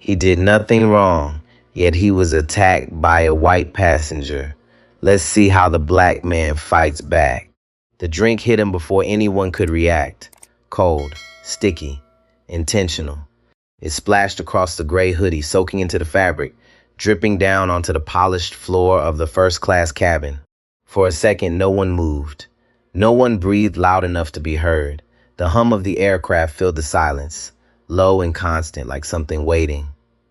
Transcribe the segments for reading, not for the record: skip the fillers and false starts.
He did nothing wrong, yet he was attacked by a white passenger. Let's see how the black man fights back. The drink hit him before anyone could react. Cold, sticky, intentional. It splashed across the gray hoodie, soaking into the fabric, dripping down onto the polished floor of the first-class cabin. For a second, no one moved. No one breathed loud enough to be heard. The hum of the aircraft filled the silence, low and constant, like something waiting.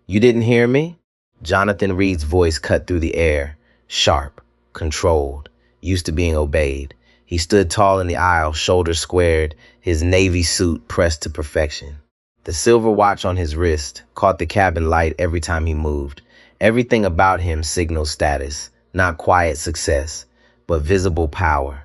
"You didn't hear me?" Jonathan Reed's voice cut through the air, sharp, controlled, used to being obeyed. He stood tall in the aisle, shoulders squared, his navy suit pressed to perfection. The silver watch on his wrist caught the cabin light every time he moved. Everything about him signaled status, not quiet success, but visible power.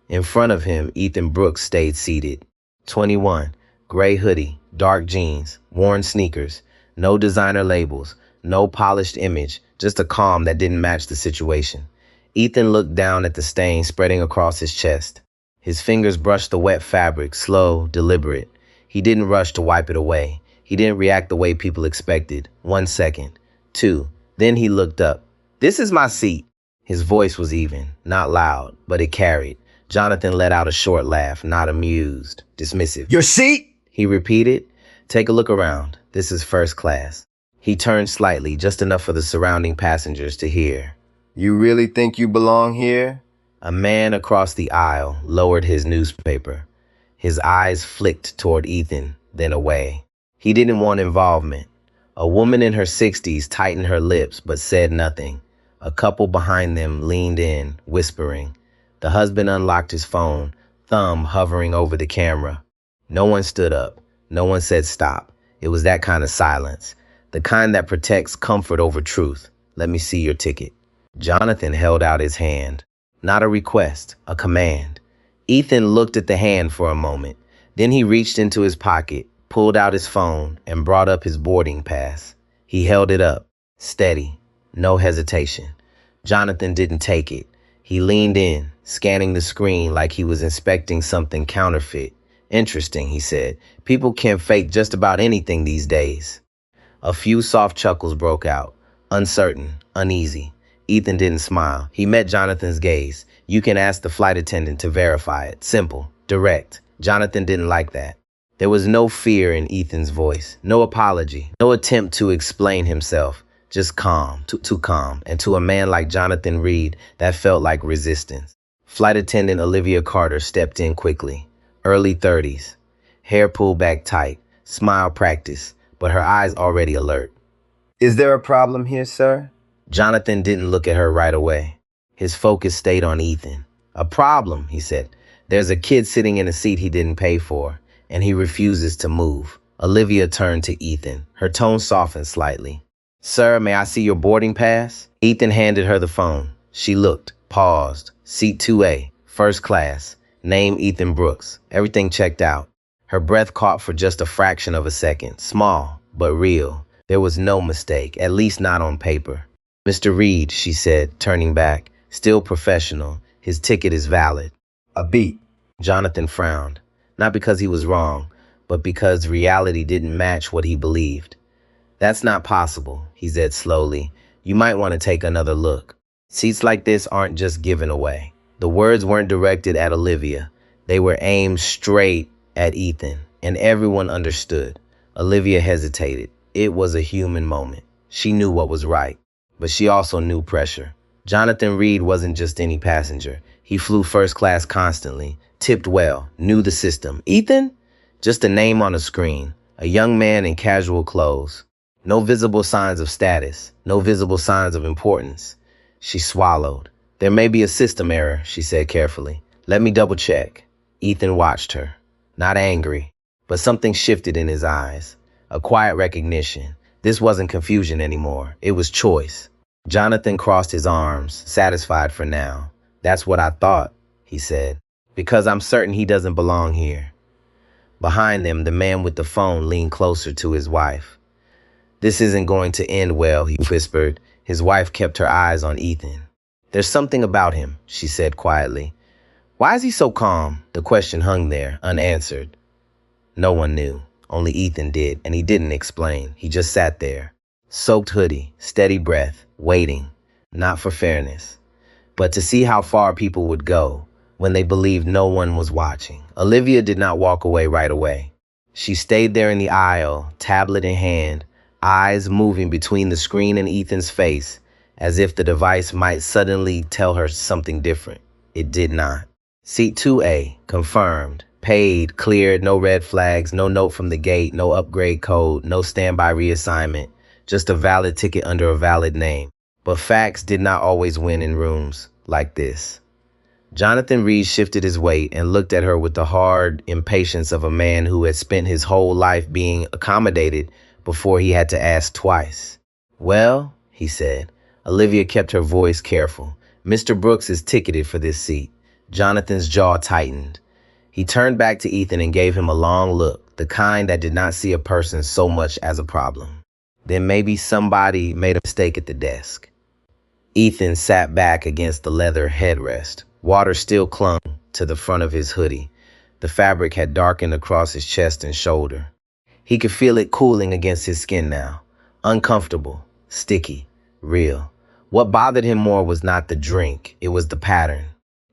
In front of him, Ethan Brooks stayed seated. 21, gray hoodie, dark jeans, worn sneakers, no designer labels, no polished image, just a calm that didn't match the situation. Ethan looked down at the stain spreading across his chest. His fingers brushed the wet fabric, slow, deliberate. He didn't rush to wipe it away. He didn't react the way people expected. 1 second. 2. Then he looked up. "This is my seat." His voice was even, not loud, but it carried. Jonathan let out a short laugh, not amused, dismissive. "Your seat?" He repeated. "Take a look around. This is first class." He turned slightly, just enough for the surrounding passengers to hear. "You really think you belong here?" A man across the aisle lowered his newspaper. His eyes flicked toward Ethan, then away. He didn't want involvement. A woman in her 60s tightened her lips but said nothing. A couple behind them leaned in, whispering. The husband unlocked his phone, thumb hovering over the camera. No one stood up. No one said stop. It was that kind of silence, the kind that protects comfort over truth. "Let me see your ticket." Jonathan held out his hand. Not a request, a command. Ethan looked at the hand for a moment. Then he reached into his pocket, pulled out his phone, and brought up his boarding pass. He held it up, steady, no hesitation. Jonathan didn't take it. He leaned in, scanning the screen like he was inspecting something counterfeit. "Interesting," he said. "People can fake just about anything these days." A few soft chuckles broke out, uncertain, uneasy. Ethan didn't smile. He met Jonathan's gaze. "You can ask the flight attendant to verify it. Simple, direct." Jonathan didn't like that. There was no fear in Ethan's voice, no apology, no attempt to explain himself. Just calm, too calm, and to a man like Jonathan Reed, that felt like resistance. Flight attendant Olivia Carter stepped in quickly. Early 30s. Hair pulled back tight, smile practiced, but her eyes already alert. "Is there a problem here, sir?" Jonathan didn't look at her right away. His focus stayed on Ethan. "A problem," he said. "There's a kid sitting in a seat he didn't pay for, and he refuses to move." Olivia turned to Ethan. Her tone softened slightly. "Sir, may I see your boarding pass?" Ethan handed her the phone. She looked, paused. Seat 2A, first class. Name Ethan Brooks. Everything checked out. Her breath caught for just a fraction of a second. Small, but real. There was no mistake, at least not on paper. "Mr. Reed," she said, turning back, still professional. "His ticket is valid." "A beat." Jonathan frowned, not because he was wrong, but because reality didn't match what he believed. "That's not possible," he said slowly. "You might want to take another look. Seats like this aren't just given away." The words weren't directed at Olivia. They were aimed straight at Ethan, and everyone understood. Olivia hesitated. It was a human moment. She knew what was right, but she also knew pressure. Jonathan Reed wasn't just any passenger. He flew first class constantly, tipped well, knew the system. Ethan? Just a name on a screen, a young man in casual clothes. No visible signs of status, no visible signs of importance. She swallowed. "There may be a system error," she said carefully. "Let me double check." Ethan watched her, not angry, but something shifted in his eyes. A quiet recognition. This wasn't confusion anymore. It was choice. Jonathan crossed his arms, satisfied for now. "That's what I thought," he said, "because I'm certain he doesn't belong here." Behind them, the man with the phone leaned closer to his wife. "This isn't going to end well," he whispered. His wife kept her eyes on Ethan. "There's something about him," she said quietly. "Why is he so calm?" The question hung there, unanswered. No one knew. Only Ethan did, and he didn't explain. He just sat there, soaked hoodie, steady breath, waiting, not for fairness, but to see how far people would go when they believed no one was watching. Olivia did not walk away right away. She stayed there in the aisle, tablet in hand, eyes moving between the screen and Ethan's face, as if the device might suddenly tell her something different. It did not. Seat 2A, confirmed, paid, cleared, no red flags, no note from the gate, no upgrade code, no standby reassignment, just a valid ticket under a valid name. But facts did not always win in rooms like this. Jonathan Reed shifted his weight and looked at her with the hard impatience of a man who had spent his whole life being accommodated before he had to ask twice. "Well," he said. Olivia kept her voice careful. "Mr. Brooks is ticketed for this seat." Jonathan's jaw tightened. He turned back to Ethan and gave him a long look, the kind that did not see a person so much as a problem. Then maybe somebody made a mistake at the desk. Ethan sat back against the leather headrest. Water still clung to the front of his hoodie. The fabric had darkened across his chest and shoulder. He could feel it cooling against his skin now. Uncomfortable, sticky, real. What bothered him more was not the drink, it was the pattern.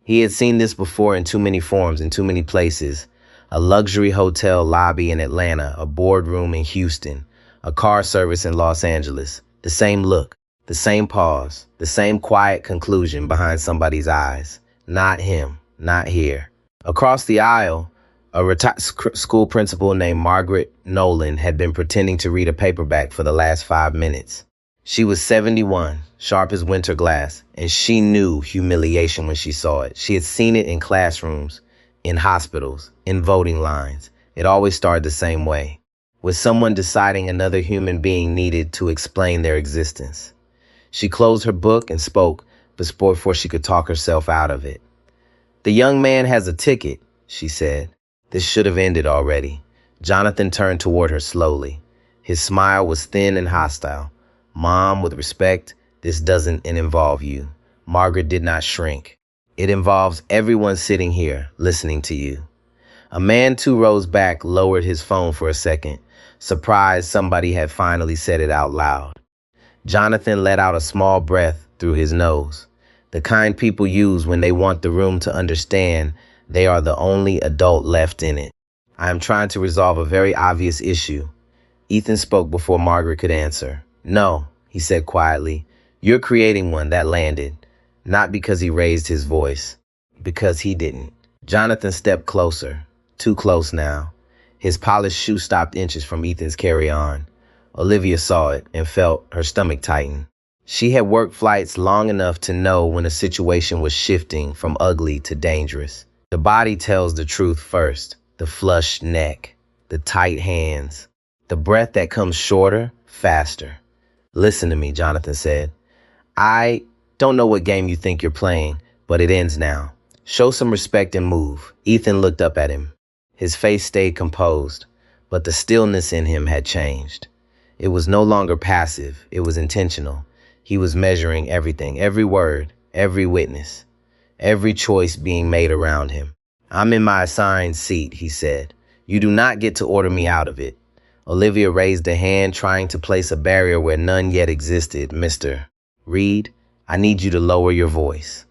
He had seen this before in too many forms, in too many places. A luxury hotel lobby in Atlanta, a boardroom in Houston, a car service in Los Angeles. The same look, the same pause, the same quiet conclusion behind somebody's eyes. Not him, not here. Across the aisle, a retired school principal named Margaret Nolan had been pretending to read a paperback for the last 5 minutes. She was 71, sharp as winter glass, and she knew humiliation when she saw it. She had seen it in classrooms, in hospitals, in voting lines. It always started the same way, with someone deciding another human being needed to explain their existence. She closed her book and spoke, but before she could talk herself out of it. "The young man has a ticket," she said. This should have ended already. Jonathan turned toward her slowly. His smile was thin and hostile. "Mom, with respect, this doesn't involve you." Margaret did not shrink. "It involves everyone sitting here, listening to you." A man 2 rows back lowered his phone for a second, surprised somebody had finally said it out loud. Jonathan let out a small breath through his nose, the kind people use when they want the room to understand they are the only adult left in it. "I am trying to resolve a very obvious issue." Ethan spoke before Margaret could answer. "No," he said quietly, "you're creating one that landed." Not because he raised his voice, because he didn't. Jonathan stepped closer, too close now. His polished shoe stopped inches from Ethan's carry-on. Olivia saw it and felt her stomach tighten. She had worked flights long enough to know when a situation was shifting from ugly to dangerous. The body tells the truth first. The flushed neck, the tight hands, the breath that comes shorter, faster. "Listen to me," Jonathan said. "I don't know what game you think you're playing, but it ends now. Show some respect and move." Ethan looked up at him. His face stayed composed, but the stillness in him had changed. It was no longer passive, it was intentional. He was measuring everything, every word, every witness, every choice being made around him. "I'm in my assigned seat," he said. "You do not get to order me out of it." Olivia raised a hand, trying to place a barrier where none yet existed. "Mr. Reed, I need you to lower your voice."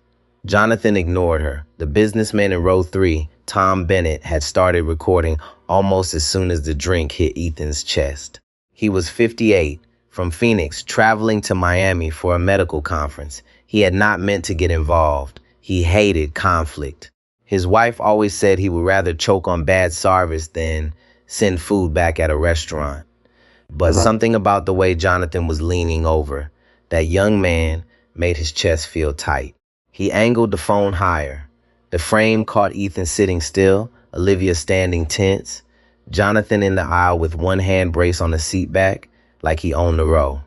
Jonathan ignored her. The businessman in row 3, Tom Bennett, had started recording almost as soon as the drink hit Ethan's chest. He was 58, from Phoenix, traveling to Miami for a medical conference. He had not meant to get involved. He hated conflict. His wife always said he would rather choke on bad service than send food back at a restaurant. But something about the way Jonathan was leaning over that young man made his chest feel tight. He angled the phone higher. The frame caught Ethan sitting still, Olivia standing tense, Jonathan in the aisle with one hand braced on the seat back, like he owned the row.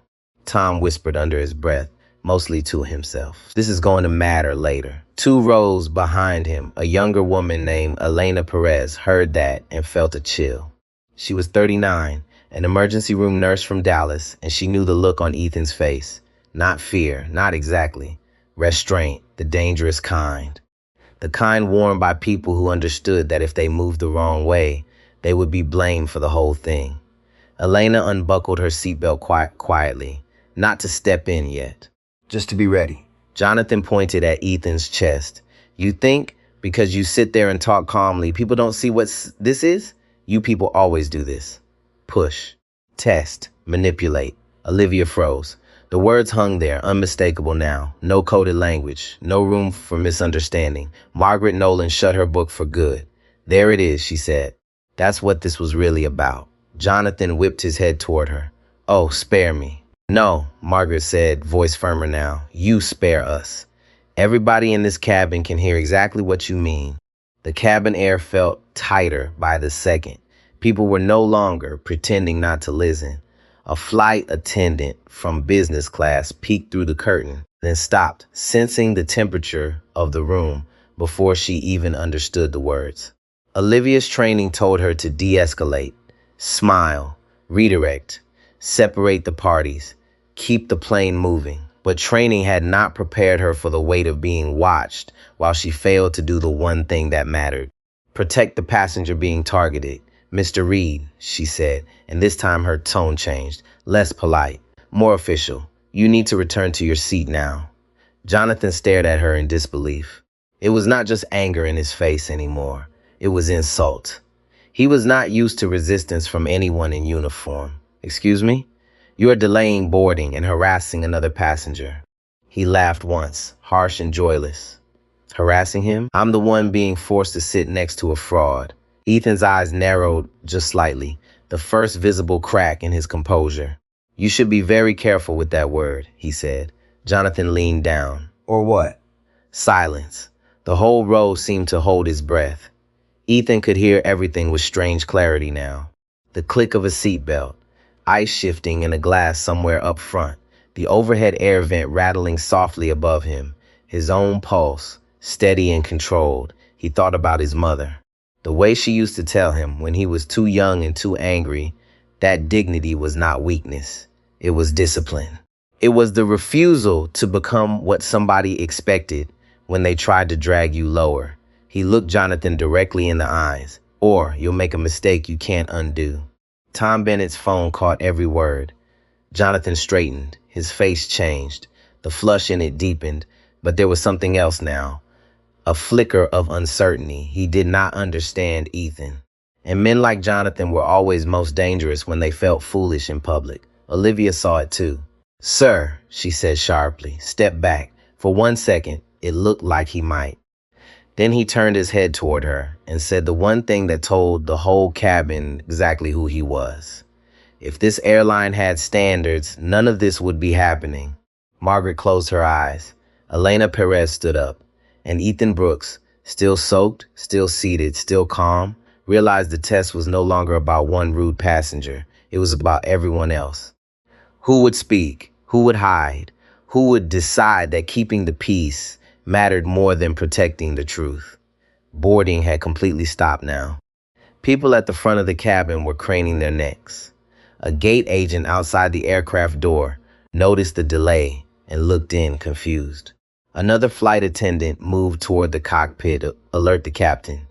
Tom whispered under his breath, mostly to himself. "This is going to matter later." 2 rows behind him, a younger woman named Elena Perez heard that and felt a chill. She was 39, an emergency room nurse from Dallas, and she knew the look on Ethan's face. Not fear, not exactly. Restraint, the dangerous kind. The kind worn by people who understood that if they moved the wrong way, they would be blamed for the whole thing. Elena unbuckled her seatbelt quietly, not to step in yet. Just to be ready. Jonathan pointed at Ethan's chest. You think because you sit there and talk calmly, people don't see what this is? You people always do this. Push, test, manipulate. Olivia froze. The words hung there, unmistakable now. No coded language, no room for misunderstanding. Margaret Nolan shut her book for good. There it is, she said. That's what this was really about. Jonathan whipped his head toward her. Oh, spare me. No, Margaret said, voice firmer now. You spare us. Everybody in this cabin can hear exactly what you mean. The cabin air felt tighter by the second. People were no longer pretending not to listen. A flight attendant from business class peeked through the curtain, then stopped, sensing the temperature of the room before she even understood the words. Olivia's training told her to de-escalate, smile, redirect, separate the parties, keep the plane moving. But training had not prepared her for the weight of being watched while she failed to do the one thing that mattered. Protect the passenger being targeted. Mr. Reed, she said, and this time her tone changed, less polite, more official. You need to return to your seat now. Jonathan stared at her in disbelief. It was not just anger in his face anymore. It was insult. He was not used to resistance from anyone in uniform. Excuse me? You are delaying boarding and harassing another passenger. He laughed once, harsh and joyless. Harassing him? I'm the one being forced to sit next to a fraud. Ethan's eyes narrowed just slightly, the first visible crack in his composure. You should be very careful with that word, he said. Jonathan leaned down. Or what? Silence. The whole row seemed to hold his breath. Ethan could hear everything with strange clarity now. The click of a seatbelt, ice shifting in a glass somewhere up front, the overhead air vent rattling softly above him, his own pulse, steady and controlled. He thought about his mother. The way she used to tell him when he was too young and too angry, that dignity was not weakness. It was discipline. It was the refusal to become what somebody expected when they tried to drag you lower. He looked Jonathan directly in the eyes. Or you'll make a mistake you can't undo. Tom Bennett's phone caught every word. Jonathan straightened. His face changed. The flush in it deepened, but there was something else now. A flicker of uncertainty. He did not understand Ethan. And men like Jonathan were always most dangerous when they felt foolish in public. Olivia saw it too. Sir, she said sharply, step back. For 1 second, it looked like he might. Then he turned his head toward her and said the one thing that told the whole cabin exactly who he was. If this airline had standards, none of this would be happening. Margaret closed her eyes. Elena Perez stood up. And Ethan Brooks, still soaked, still seated, still calm, realized the test was no longer about one rude passenger. It was about everyone else. Who would speak? Who would hide? Who would decide that keeping the peace mattered more than protecting the truth? Boarding had completely stopped now. People at the front of the cabin were craning their necks. A gate agent outside the aircraft door noticed the delay and looked in confused. Another flight attendant moved toward the cockpit to alert the captain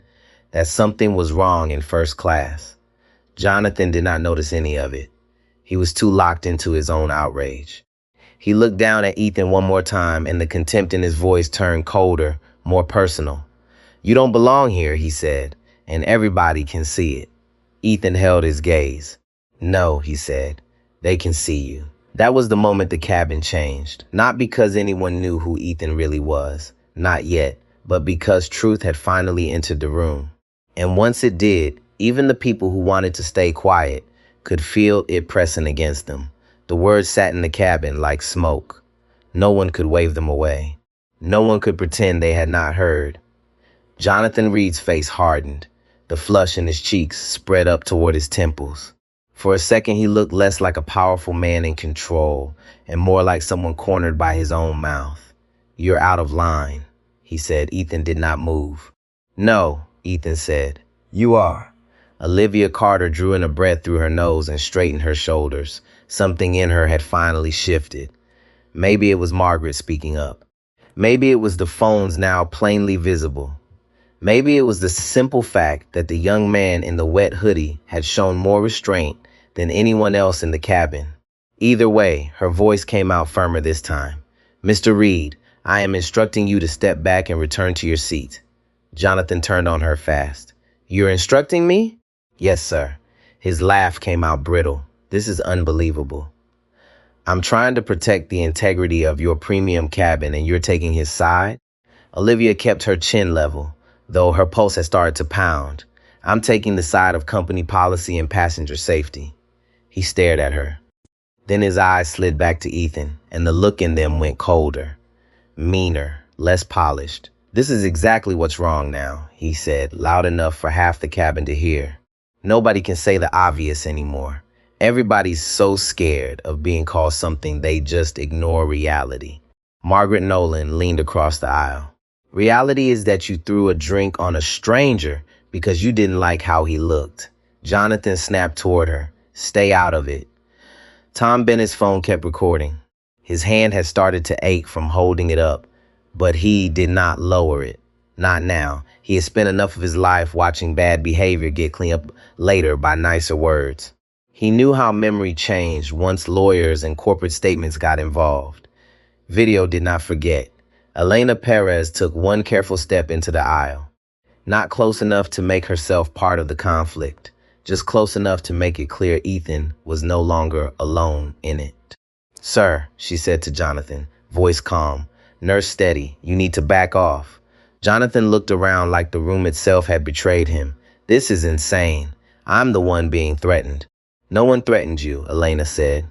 that something was wrong in first class. Jonathan did not notice any of it. He was too locked into his own outrage. He looked down at Ethan one more time, and the contempt in his voice turned colder, more personal. You don't belong here, he said, and everybody can see it. Ethan held his gaze. No, he said, they can see you. That was the moment the cabin changed, not because anyone knew who Ethan really was, not yet, but because truth had finally entered the room. And once it did, even the people who wanted to stay quiet could feel it pressing against them. The words sat in the cabin like smoke. No one could wave them away. No one could pretend they had not heard. Jonathan Reed's face hardened. The flush in his cheeks spread up toward his temples. For a second, he looked less like a powerful man in control and more like someone cornered by his own mouth. You're out of line, he said. Ethan did not move. No, Ethan said. You are. Olivia Carter drew in a breath through her nose and straightened her shoulders. Something in her had finally shifted. Maybe it was Margaret speaking up. Maybe it was the phones now plainly visible. Maybe it was the simple fact that the young man in the wet hoodie had shown more restraint than anyone else in the cabin. Either way, her voice came out firmer this time. Mr. Reed, I am instructing you to step back and return to your seat. Jonathan turned on her fast. You're instructing me? Yes, sir. His laugh came out brittle. This is unbelievable. I'm trying to protect the integrity of your premium cabin and you're taking his side? Olivia kept her chin level, though her pulse had started to pound. I'm taking the side of company policy and passenger safety. He stared at her. Then his eyes slid back to Ethan, and the look in them went colder, meaner, less polished. This is exactly what's wrong now, he said, loud enough for half the cabin to hear. Nobody can say the obvious anymore. Everybody's so scared of being called something they just ignore reality. Margaret Nolan leaned across the aisle. Reality is that you threw a drink on a stranger because you didn't like how he looked. Jonathan snapped toward her. Stay out of it. Tom Bennett's phone kept recording. His hand had started to ache from holding it up, but he did not lower it. Not now. He had spent enough of his life watching bad behavior get cleaned up later by nicer words. He knew how memory changed once lawyers and corporate statements got involved. Video did not forget. Elena Perez took one careful step into the aisle. Not close enough to make herself part of the conflict, just close enough to make it clear Ethan was no longer alone in it. Sir, she said to Jonathan, voice calm, nurse steady, you need to back off. Jonathan looked around like the room itself had betrayed him. This is insane. I'm the one being threatened. No one threatened you, Elena said.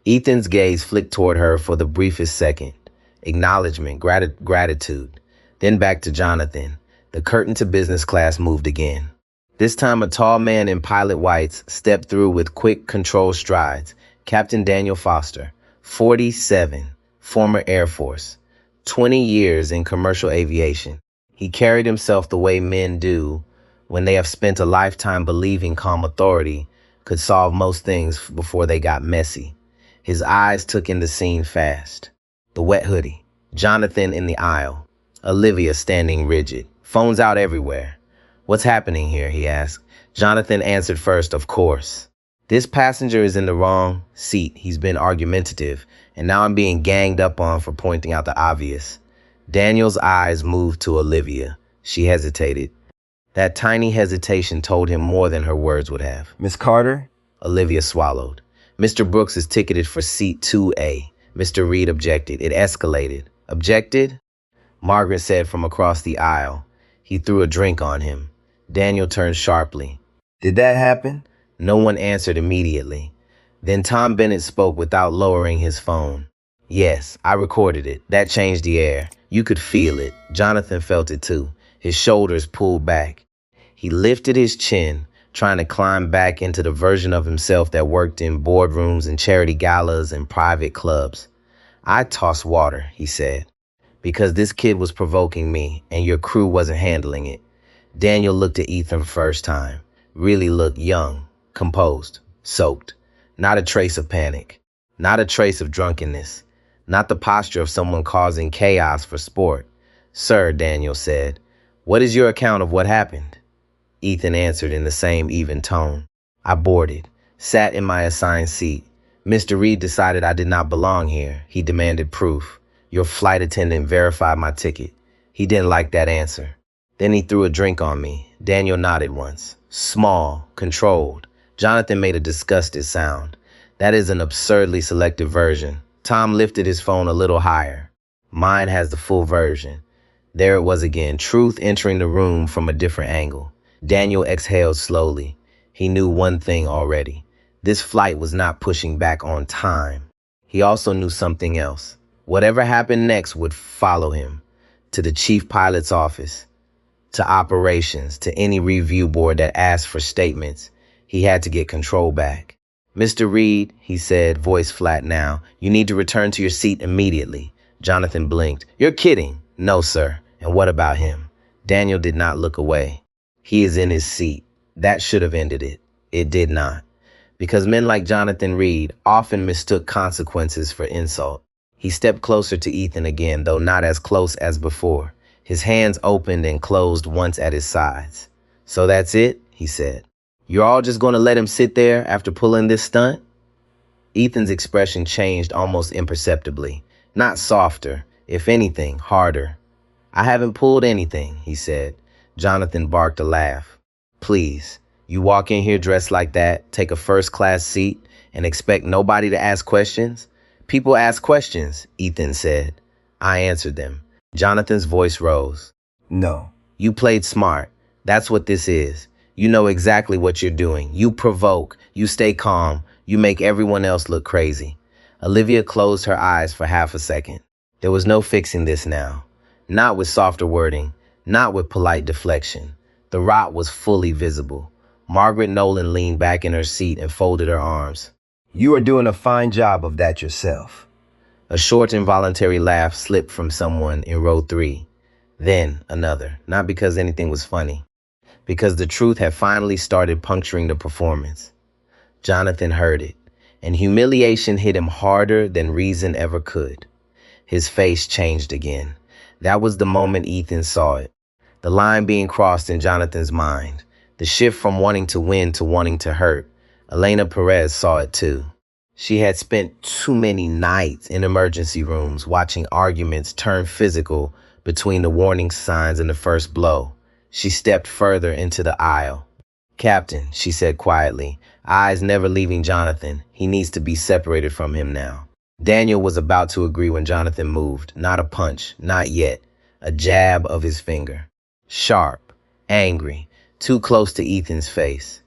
Ethan's gaze flicked toward her for the briefest second. Acknowledgement, gratitude. Then back to Jonathan. The curtain to business class moved again. This time a tall man in pilot whites stepped through with quick, controlled strides. Captain Daniel Foster, 47, former Air Force, 20 years in commercial aviation. He carried himself the way men do when they have spent a lifetime believing calm authority could solve most things before they got messy. His eyes took in the scene fast. The wet hoodie, Jonathan in the aisle, Olivia standing rigid, phones out everywhere. What's happening here, he asked. Jonathan answered first, of course. This passenger is in the wrong seat. He's been argumentative, and now I'm being ganged up on for pointing out the obvious. Daniel's eyes moved to Olivia. She hesitated. That tiny hesitation told him more than her words would have. Miss Carter? Olivia swallowed. Mr. Brooks is ticketed for seat 2A. Mr. Reed objected. It escalated. Objected? Margaret said from across the aisle. He threw a drink on him. Daniel turned sharply. Did that happen? No one answered immediately. Then Tom Bennett spoke without lowering his phone. Yes, I recorded it. That changed the air. You could feel it. Jonathan felt it too. His shoulders pulled back. He lifted his chin, trying to climb back into the version of himself that worked in boardrooms and charity galas and private clubs. I tossed water, he said, because this kid was provoking me and your crew wasn't handling it. Daniel looked at Ethan first time. Really looked young, composed, soaked. Not a trace of panic. Not a trace of drunkenness. Not the posture of someone causing chaos for sport. Sir, Daniel said, what is your account of what happened? Ethan answered in the same even tone. I boarded, sat in my assigned seat. Mr. Reed decided I did not belong here. He demanded proof. Your flight attendant verified my ticket. He didn't like that answer. Then he threw a drink on me. Daniel nodded once. Small, controlled. Jonathan made a disgusted sound. That is an absurdly selective version. Tom lifted his phone a little higher. Mine has the full version. There it was again, truth entering the room from a different angle. Daniel exhaled slowly. He knew one thing already. This flight was not pushing back on time. He also knew something else. Whatever happened next would follow him. To the chief pilot's office. To operations. To any review board that asked for statements. He had to get control back. Mr. Reed, he said, voice flat now, you need to return to your seat immediately. Jonathan blinked. You're kidding. No, sir. And what about him? Daniel did not look away. He is in his seat. That should have ended it. It did not. Because men like Jonathan Reed often mistook consequences for insult. He stepped closer to Ethan again, though not as close as before. His hands opened and closed once at his sides. "So that's it?" he said. "You're all just going to let him sit there after pulling this stunt?" Ethan's expression changed almost imperceptibly. Not softer, if anything, harder. "I haven't pulled anything," he said. Jonathan barked a laugh. "Please, you walk in here dressed like that, take a first-class seat, and expect nobody to ask questions?" "People ask questions," Ethan said. "I answered them." Jonathan's voice rose. No. "You played smart. That's what this is. You know exactly what you're doing. You provoke. You stay calm. You make everyone else look crazy." Olivia closed her eyes for half a second. There was no fixing this now. Not with softer wording, not with polite deflection. The rot was fully visible. Margaret Nolan leaned back in her seat and folded her arms. You are doing a fine job of that yourself. A short, involuntary laugh slipped from someone in row 3. Then another, not because anything was funny, because the truth had finally started puncturing the performance. Jonathan heard it, and humiliation hit him harder than reason ever could. His face changed again. That was the moment Ethan saw it. The line being crossed in Jonathan's mind. The shift from wanting to win to wanting to hurt. Elena Perez saw it too. She had spent too many nights in emergency rooms watching arguments turn physical between the warning signs and the first blow. She stepped further into the aisle. "Captain," she said quietly, eyes never leaving Jonathan. He needs to be separated from him now. Daniel was about to agree when Jonathan moved. Not a punch, not yet. A jab of his finger. Sharp, angry, too close to Ethan's face.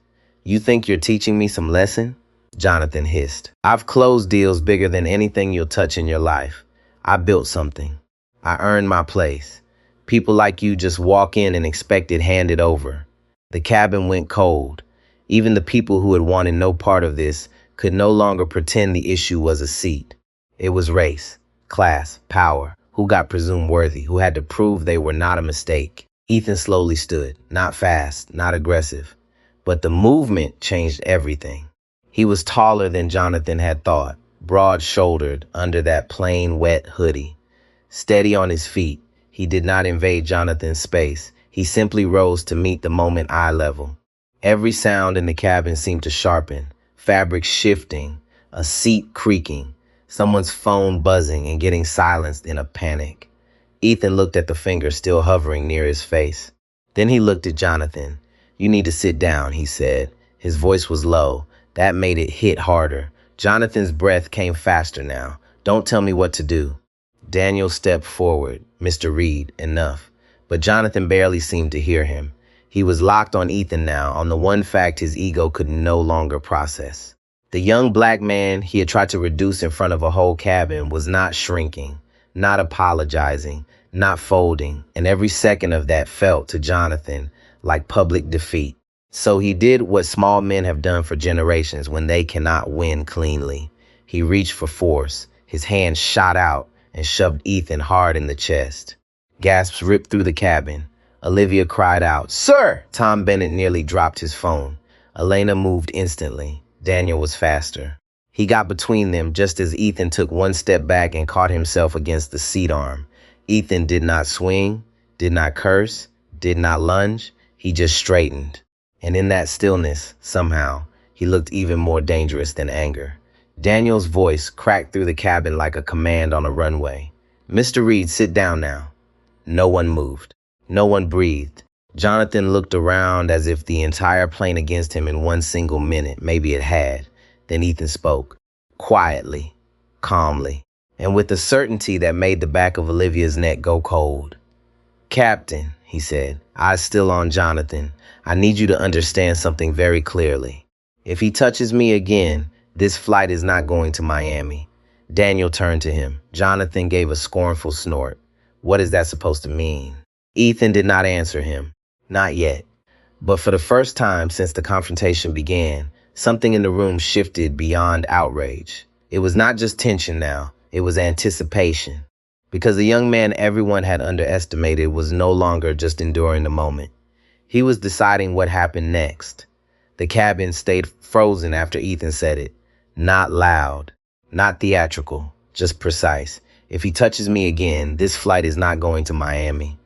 "You think you're teaching me some lesson?" Jonathan hissed. "I've closed deals bigger than anything you'll touch in your life. I built something. I earned my place. People like you just walk in and expect it handed over." The cabin went cold. Even the people who had wanted no part of this could no longer pretend the issue was a seat. It was race, class, power, who got presumed worthy, who had to prove they were not a mistake. Ethan slowly stood, not fast, not aggressive. But the movement changed everything. He was taller than Jonathan had thought, broad-shouldered under that plain, wet hoodie. Steady on his feet, he did not invade Jonathan's space. He simply rose to meet the moment eye level. Every sound in the cabin seemed to sharpen, fabric shifting, a seat creaking, someone's phone buzzing and getting silenced in a panic. Ethan looked at the finger still hovering near his face. Then he looked at Jonathan. "You need to sit down," he said. His voice was low. That made it hit harder. Jonathan's breath came faster now. "Don't tell me what to do." Daniel stepped forward. "Mr. Reed, enough." But Jonathan barely seemed to hear him. He was locked on Ethan now, on the one fact his ego could no longer process. The young black man he had tried to reduce in front of a whole cabin was not shrinking, not apologizing, not folding, and every second of that felt to Jonathan like public defeat. So he did what small men have done for generations when they cannot win cleanly. He reached for force. His hand shot out and shoved Ethan hard in the chest. Gasps ripped through the cabin. Olivia cried out, "Sir!" Tom Bennett nearly dropped his phone. Elena moved instantly. Daniel was faster. He got between them just as Ethan took one step back and caught himself against the seat arm. Ethan did not swing, did not curse, did not lunge. He just straightened. And in that stillness, somehow, he looked even more dangerous than anger. Daniel's voice cracked through the cabin like a command on a runway. "Mr. Reed, sit down now." No one moved. No one breathed. Jonathan looked around as if the entire plane against him in one single minute. Maybe it had. Then Ethan spoke, quietly, calmly, and with a certainty that made the back of Olivia's neck go cold. "Captain," he said, eyes still on Jonathan, "I need you to understand something very clearly. If he touches me again, this flight is not going to Miami." Daniel turned to him. Jonathan gave a scornful snort. "What is that supposed to mean?" Ethan did not answer him. Not yet. But for the first time since the confrontation began, something in the room shifted beyond outrage. It was not just tension now, it was anticipation. Because the young man everyone had underestimated was no longer just enduring the moment. He was deciding what happened next. The cabin stayed frozen after Ethan said it. Not loud, not theatrical, just precise. "If he touches me again, this flight is not going to Miami."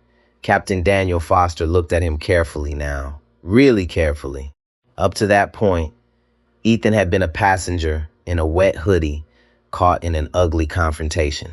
Captain Daniel Foster looked at him carefully now, really carefully. Up to that point, Ethan had been a passenger in a wet hoodie caught in an ugly confrontation.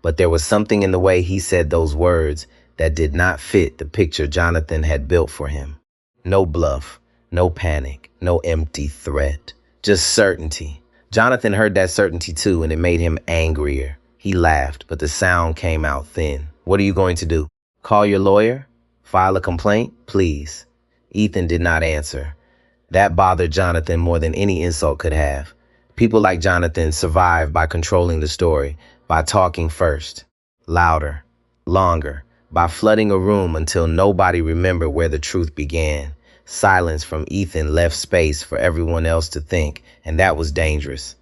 But there was something in the way he said those words that did not fit the picture Jonathan had built for him. No bluff, no panic, no empty threat, just certainty. Jonathan heard that certainty too, and it made him angrier. He laughed, but the sound came out thin. What are you going to do? Call your lawyer? File a complaint? Please. Ethan did not answer. That bothered Jonathan more than any insult could have. People like Jonathan survive by controlling the story, by talking first, louder, longer, by flooding a room until nobody remembered where the truth began. Silence from Ethan left space for everyone else to think, and that was dangerous.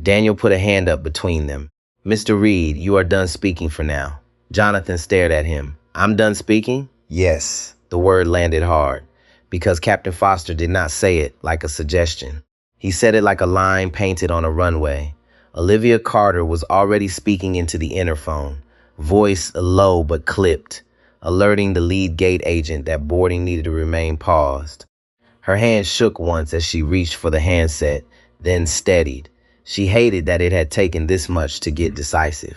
Daniel put a hand up between them. Mr. Reed, you are done speaking for now. Jonathan stared at him. I'm done speaking? Yes. The word landed hard, because Captain Foster did not say it like a suggestion. He said it like a line painted on a runway. Olivia Carter was already speaking into the interphone, voice low but clipped, alerting the lead gate agent that boarding needed to remain paused. Her hand shook once as she reached for the handset, then steadied. She hated that it had taken this much to get decisive.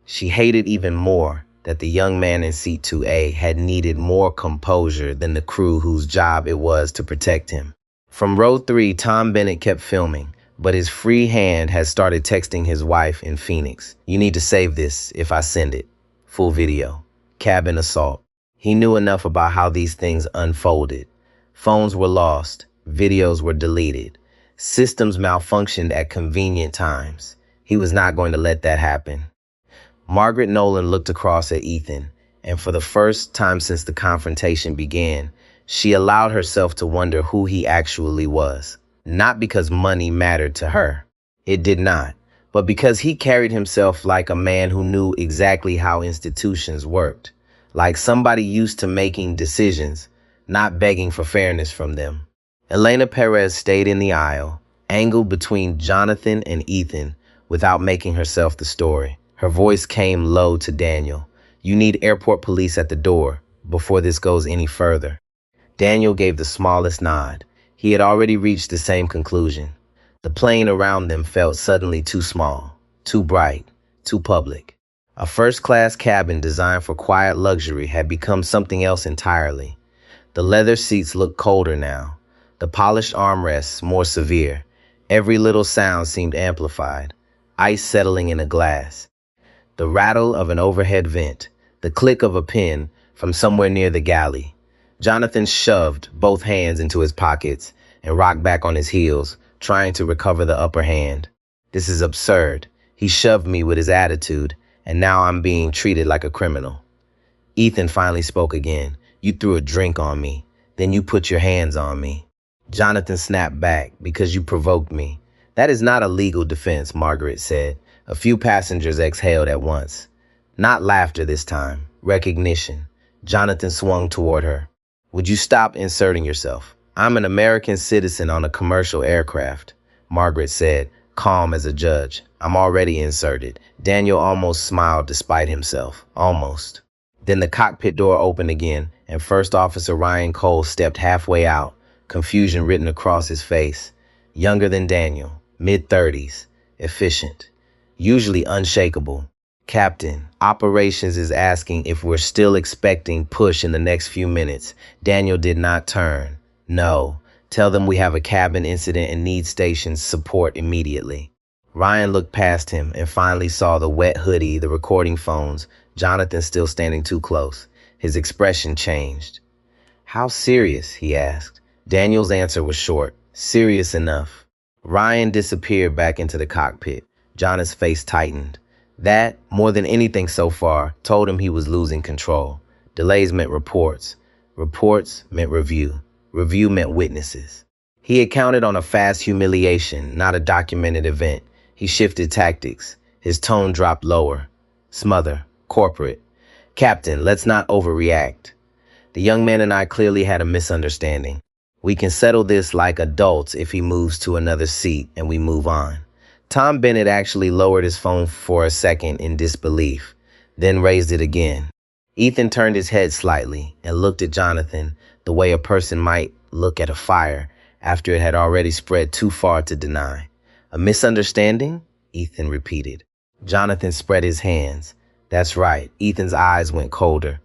She hated even more that the young man in seat 2A had needed more composure than the crew whose job it was to protect him. From row 3, Tom Bennett kept filming, but his free hand had started texting his wife in Phoenix. You need to save this if I send it. Full video. Cabin assault. He knew enough about how these things unfolded. Phones were lost. Videos were deleted. Systems malfunctioned at convenient times. He was not going to let that happen. Margaret Nolan looked across at Ethan, and for the first time since the confrontation began, she allowed herself to wonder who he actually was. Not because money mattered to her. It did not. But because he carried himself like a man who knew exactly how institutions worked. Like somebody used to making decisions, not begging for fairness from them. Elena Perez stayed in the aisle, angled between Jonathan and Ethan, without making herself the story. Her voice came low to Daniel. You need airport police at the door before this goes any further. Daniel gave the smallest nod. He had already reached the same conclusion. The plane around them felt suddenly too small, too bright, too public. A first-class cabin designed for quiet luxury had become something else entirely. The leather seats looked colder now, the polished armrests more severe. Every little sound seemed amplified, ice settling in a glass. The rattle of an overhead vent, the click of a pen from somewhere near the galley. Jonathan shoved both hands into his pockets and rocked back on his heels, trying to recover the upper hand. This is absurd. He shoved me with his attitude, and now I'm being treated like a criminal. Ethan finally spoke again. You threw a drink on me. Then you put your hands on me. Jonathan snapped back, because you provoked me. That is not a legal defense, Margaret said. A few passengers exhaled at once. Not laughter this time. Recognition. Jonathan swung toward her. Would you stop inserting yourself? I'm an American citizen on a commercial aircraft, Margaret said, calm as a judge. I'm already inserted. Daniel almost smiled despite himself. Almost. Then the cockpit door opened again, and First Officer Ryan Cole stepped halfway out, confusion written across his face. Younger than Daniel, mid-30s, efficient, usually unshakable. Captain, operations is asking if we're still expecting push in the next few minutes. Daniel did not turn. No. Tell them we have a cabin incident and need station support immediately. Ryan looked past him and finally saw the wet hoodie, the recording phones, Jonathan still standing too close. His expression changed. How serious? He asked. Daniel's answer was short. Serious enough. Ryan disappeared back into the cockpit. Jonathan's face tightened. That, more than anything so far, told him he was losing control. Delays meant reports. Reports meant review. Review meant witnesses. He had counted on a fast humiliation, not a documented event. He shifted tactics. His tone dropped lower. Smother. Corporate. Captain, let's not overreact. The young man and I clearly had a misunderstanding. We can settle this like adults if he moves to another seat and we move on. Tom Bennett actually lowered his phone for a second in disbelief, then raised it again. Ethan turned his head slightly and looked at Jonathan the way a person might look at a fire after it had already spread too far to deny. A misunderstanding? Ethan repeated. Jonathan spread his hands. That's right. Ethan's eyes went colder.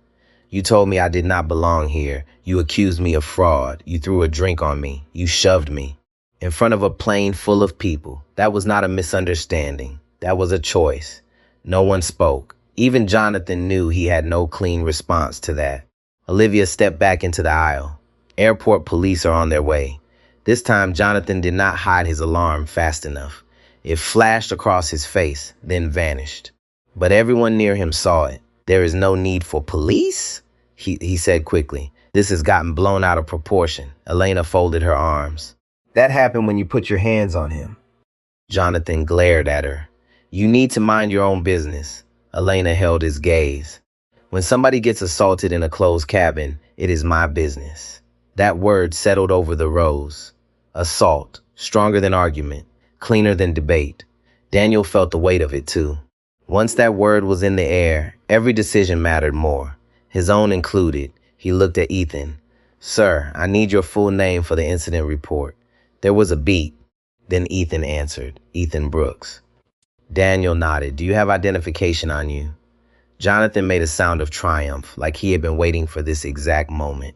You told me I did not belong here. You accused me of fraud. You threw a drink on me. You shoved me. In front of a plane full of people. That was not a misunderstanding. That was a choice. No one spoke. Even Jonathan knew he had no clean response to that. Olivia stepped back into the aisle. Airport police are on their way. This time, Jonathan did not hide his alarm fast enough. It flashed across his face, then vanished. But everyone near him saw it. There is no need for police? He said quickly. This has gotten blown out of proportion. Elena folded her arms. That happened when you put your hands on him. Jonathan glared at her. You need to mind your own business. Elena held his gaze. When somebody gets assaulted in a closed cabin, it is my business. That word settled over the rows. Assault, stronger than argument, cleaner than debate. Daniel felt the weight of it too. Once that word was in the air, every decision mattered more. His own included. He looked at Ethan. Sir, I need your full name for the incident report. There was a beat. Then Ethan answered. Ethan Brooks. Daniel nodded. Do you have identification on you? Jonathan made a sound of triumph, like he had been waiting for this exact moment.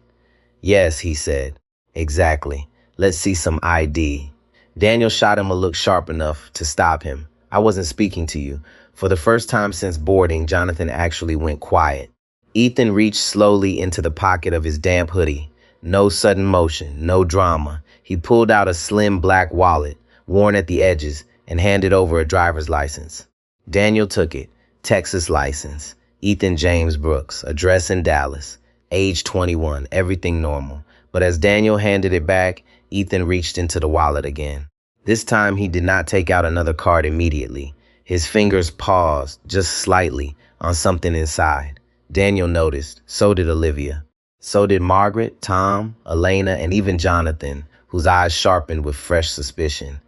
Yes, he said. Exactly. Let's see some ID. Daniel shot him a look sharp enough to stop him. I wasn't speaking to you. For the first time since boarding, Jonathan actually went quiet. Ethan reached slowly into the pocket of his damp hoodie. No sudden motion, no drama. He pulled out a slim black wallet, worn at the edges, and handed over a driver's license. Daniel took it. Texas license. Ethan James Brooks, address in Dallas. Age 21, everything normal. But as Daniel handed it back, Ethan reached into the wallet again. This time he did not take out another card immediately. His fingers paused, just slightly, on something inside. Daniel noticed. So did Olivia. So did Margaret, Tom, Elena, and even Jonathan, whose eyes sharpened with fresh suspicion.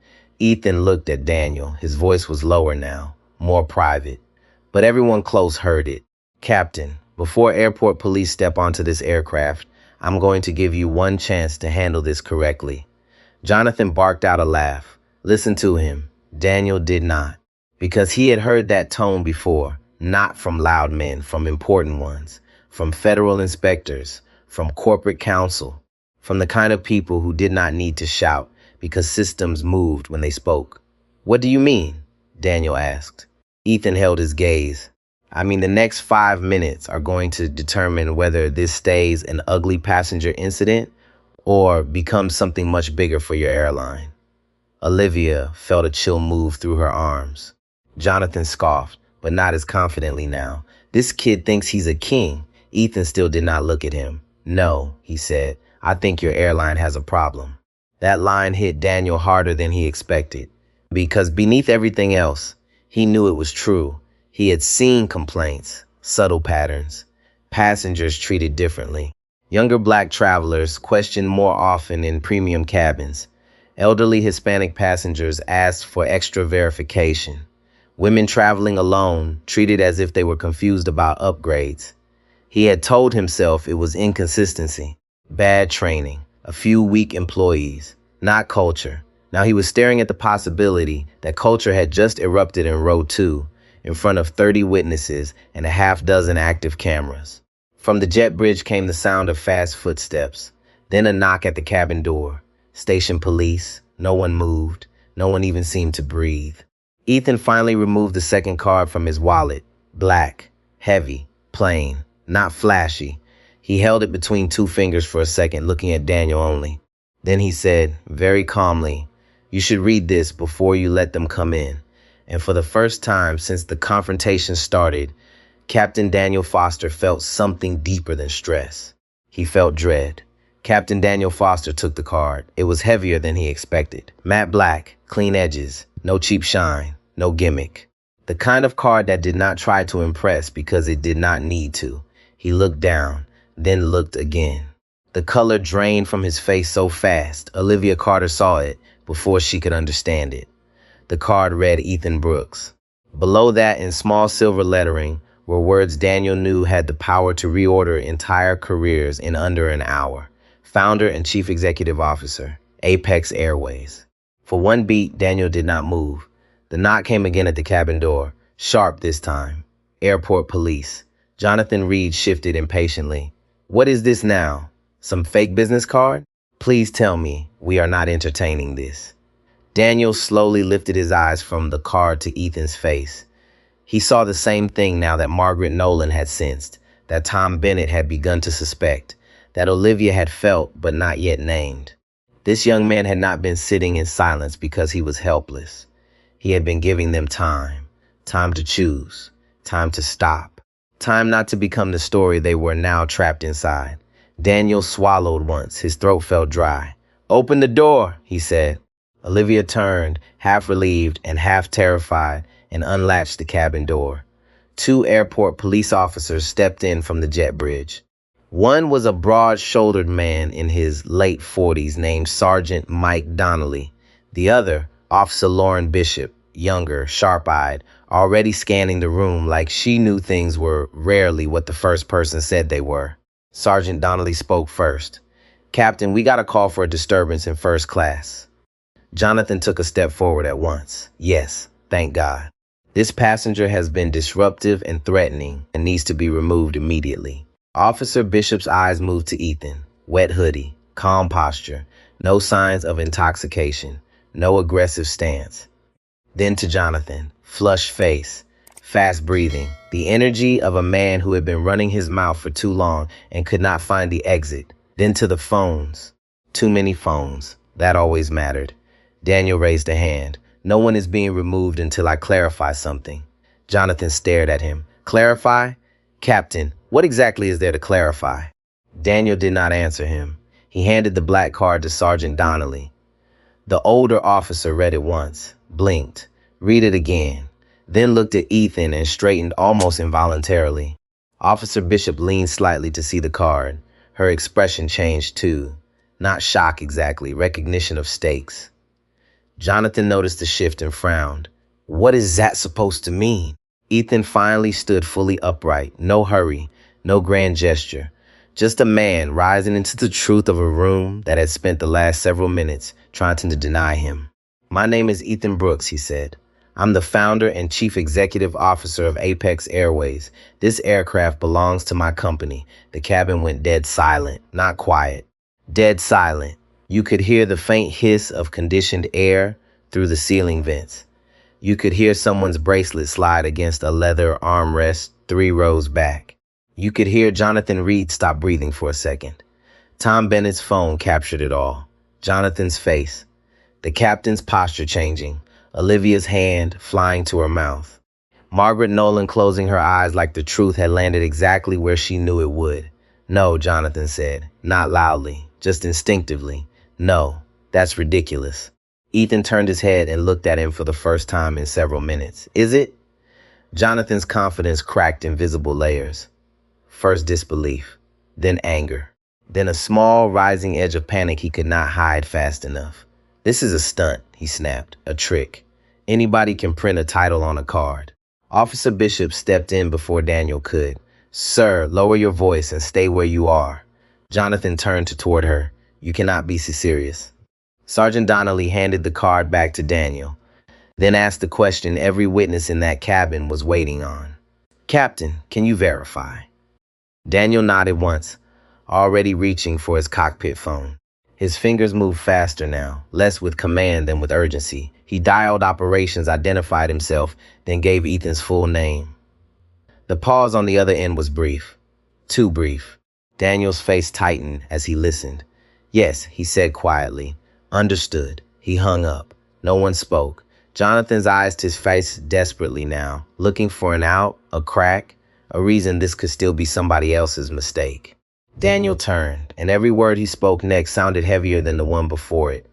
Ethan looked at Daniel. His voice was lower now, more private. But everyone close heard it. Captain, before airport police step onto this aircraft, I'm going to give you one chance to handle this correctly. Jonathan barked out a laugh. Listen to him. Daniel did not. Because he had heard that tone before, not from loud men, from important ones, from federal inspectors, from corporate counsel, from the kind of people who did not need to shout because systems moved when they spoke. What do you mean? Daniel asked. Ethan held his gaze. I mean, the next 5 minutes are going to determine whether this stays an ugly passenger incident or becomes something much bigger for your airline. Olivia felt a chill move through her arms. Jonathan scoffed, but not as confidently now. This kid thinks he's a king. Ethan still did not look at him. No, he said, I think your airline has a problem. That line hit Daniel harder than he expected. Because beneath everything else, he knew it was true. He had seen complaints, subtle patterns, passengers treated differently. Younger black travelers questioned more often in premium cabins. Elderly Hispanic passengers asked for extra verification. Women traveling alone treated as if they were confused about upgrades. He had told himself it was inconsistency, bad training, a few weak employees, not culture. Now he was staring at the possibility that culture had just erupted in row 2, in front of 30 witnesses and a half dozen active cameras. From the jet bridge came the sound of fast footsteps, then a knock at the cabin door. Station police. No one moved. No one even seemed to breathe. Ethan finally removed the second card from his wallet. Black, heavy, plain, not flashy. He held it between 2 fingers for a second, looking at Daniel only. Then he said, very calmly, you should read this before you let them come in. And for the first time since the confrontation started, Captain Daniel Foster felt something deeper than stress. He felt dread. Captain Daniel Foster took the card. It was heavier than he expected. Matte black, clean edges, no cheap shine, no gimmick. The kind of card that did not try to impress because it did not need to. He looked down, then looked again. The color drained from his face so fast, Olivia Carter saw it before she could understand it. The card read Ethan Brooks. Below that, in small silver lettering, were words Daniel knew had the power to reorder entire careers in under an hour. Founder and Chief Executive Officer, Apex Airways. For one beat, Daniel did not move. The knock came again at the cabin door, sharp this time. Airport police. Jonathan Reed shifted impatiently. What is this now? Some fake business card? Please tell me we are not entertaining this. Daniel slowly lifted his eyes from the card to Ethan's face. He saw the same thing now that Margaret Nolan had sensed, that Tom Bennett had begun to suspect, that Olivia had felt but not yet named. This young man had not been sitting in silence because he was helpless. He had been giving them time, time to choose, time to stop, time not to become the story they were now trapped inside. Daniel swallowed once, his throat felt dry. Open the door, he said. Olivia turned, half relieved and half terrified, and unlatched the cabin door. Two airport police officers stepped in from the jet bridge. One was a broad-shouldered man in his late 40s named Sergeant Mike Donnelly. The other, Officer Lauren Bishop, younger, sharp-eyed, already scanning the room like she knew things were rarely what the first person said they were. Sergeant Donnelly spoke first. Captain, we got a call for a disturbance in first class. Jonathan took a step forward at once. Yes, thank God. This passenger has been disruptive and threatening and needs to be removed immediately. Officer Bishop's eyes moved to Ethan. Wet hoodie, calm posture, no signs of intoxication, no aggressive stance. Then to Jonathan, flushed face, fast breathing, the energy of a man who had been running his mouth for too long and could not find the exit. Then to the phones. Too many phones. That always mattered. Daniel raised a hand. No one is being removed until I clarify something. Jonathan stared at him. Clarify? Captain, what exactly is there to clarify? Daniel did not answer him. He handed the black card to Sergeant Donnelly. The older officer read it once, blinked, read it again, then looked at Ethan and straightened almost involuntarily. Officer Bishop leaned slightly to see the card. Her expression changed too. Not shock exactly, recognition of stakes. Jonathan noticed the shift and frowned. What is that supposed to mean? Ethan finally stood fully upright. No hurry, no grand gesture. Just a man rising into the truth of a room that had spent the last several minutes trying to deny him. My name is Ethan Brooks, he said. I'm the founder and chief executive officer of Apex Airways. This aircraft belongs to my company. The cabin went dead silent, not quiet. Dead silent. You could hear the faint hiss of conditioned air through the ceiling vents. You could hear someone's bracelet slide against a leather armrest 3 rows back. You could hear Jonathan Reed stop breathing for a second. Tom Bennett's phone captured it all. Jonathan's face. The captain's posture changing. Olivia's hand flying to her mouth. Margaret Nolan closing her eyes like the truth had landed exactly where she knew it would. No, Jonathan said, not loudly, just instinctively. No, that's ridiculous. Ethan turned his head and looked at him for the first time in several minutes. Is it? Jonathan's confidence cracked in visible layers. First disbelief, then anger, then a small rising edge of panic he could not hide fast enough. This is a stunt, he snapped, a trick. Anybody can print a title on a card. Officer Bishop stepped in before Daniel could. Sir, lower your voice and stay where you are. Jonathan turned toward her. You cannot be serious. Sergeant Donnelly handed the card back to Daniel, then asked the question every witness in that cabin was waiting on. Captain, can you verify? Daniel nodded once, already reaching for his cockpit phone. His fingers moved faster now, less with command than with urgency. He dialed operations, identified himself, then gave Ethan's full name. The pause on the other end was brief. Too brief. Daniel's face tightened as he listened. Yes, he said quietly. Understood. He hung up. No one spoke. Jonathan's eyes to his face desperately now, looking for an out, a crack, a reason this could still be somebody else's mistake. Daniel turned, and every word he spoke next sounded heavier than the one before it.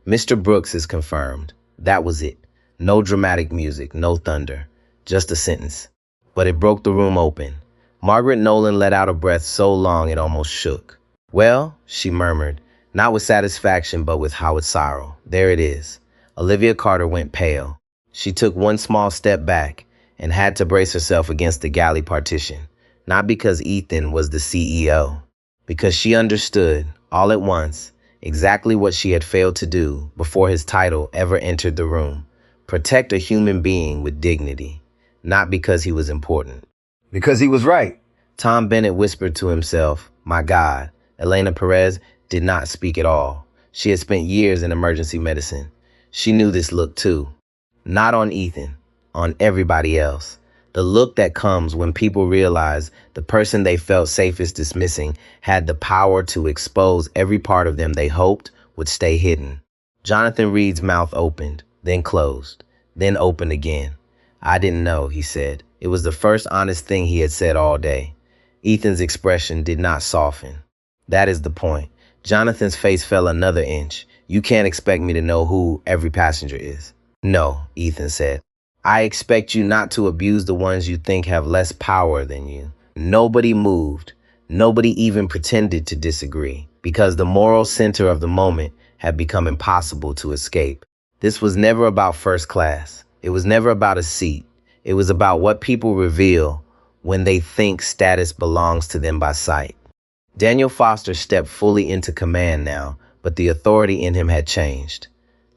Mr. Brooks is confirmed. That was it. No dramatic music, no thunder, just a sentence. But it broke the room open. Margaret Nolan let out a breath so long it almost shook. Well, she murmured, not with satisfaction but with how with sorrow. There it is. Olivia Carter went pale. She took one small step back, and had to brace herself against the galley partition, not because Ethan was the CEO, because she understood, all at once, exactly what she had failed to do before his title ever entered the room: protect a human being with dignity, not because he was important. Because he was right. Tom Bennett whispered to himself, "My God." Elena Perez did not speak at all. She had spent years in emergency medicine. She knew this look too. Not on Ethan, on everybody else. The look that comes when people realize the person they felt safest dismissing had the power to expose every part of them they hoped would stay hidden. Jonathan Reed's mouth opened, then closed, then opened again. "I didn't know," he said. It was the first honest thing he had said all day. Ethan's expression did not soften. "That is the point." Jonathan's face fell another inch. "You can't expect me to know who every passenger is." "No," Ethan said. "I expect you not to abuse the ones you think have less power than you." Nobody moved. Nobody even pretended to disagree, because the moral center of the moment had become impossible to escape. This was never about first class. It was never about a seat. It was about what people reveal when they think status belongs to them by sight. Daniel Foster stepped fully into command now, but the authority in him had changed.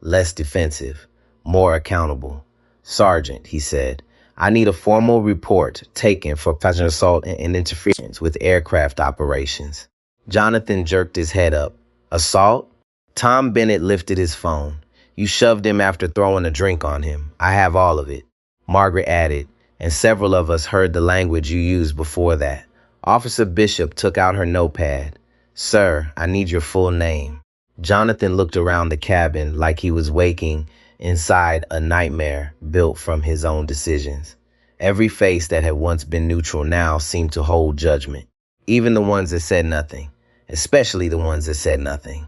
Less defensive, more accountable. "Sergeant," he said, "I need a formal report taken for passenger assault and interference with aircraft operations." Jonathan jerked his head up. "Assault?" Tom Bennett lifted his phone. "You shoved him after throwing a drink on him. I have all of it." Margaret added, "And several of us heard the language you used before that." Officer Bishop took out her notepad. "Sir, I need your full name." Jonathan looked around the cabin like he was waking inside a nightmare built from his own decisions. Every face that had once been neutral now seemed to hold judgment, even the ones that said nothing, especially the ones that said nothing.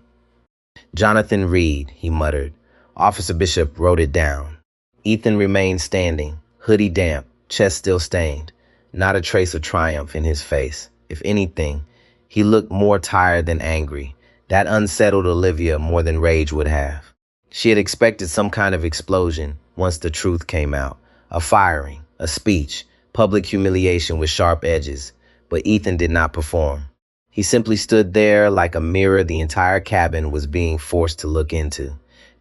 "Jonathan Reed," he muttered. Officer Bishop wrote it down. Ethan remained standing, hoodie damp, chest still stained, not a trace of triumph in his face. If anything, he looked more tired than angry. That unsettled Olivia more than rage would have. She had expected some kind of explosion once the truth came out. A firing, a speech, public humiliation with sharp edges. But Ethan did not perform. He simply stood there like a mirror the entire cabin was being forced to look into.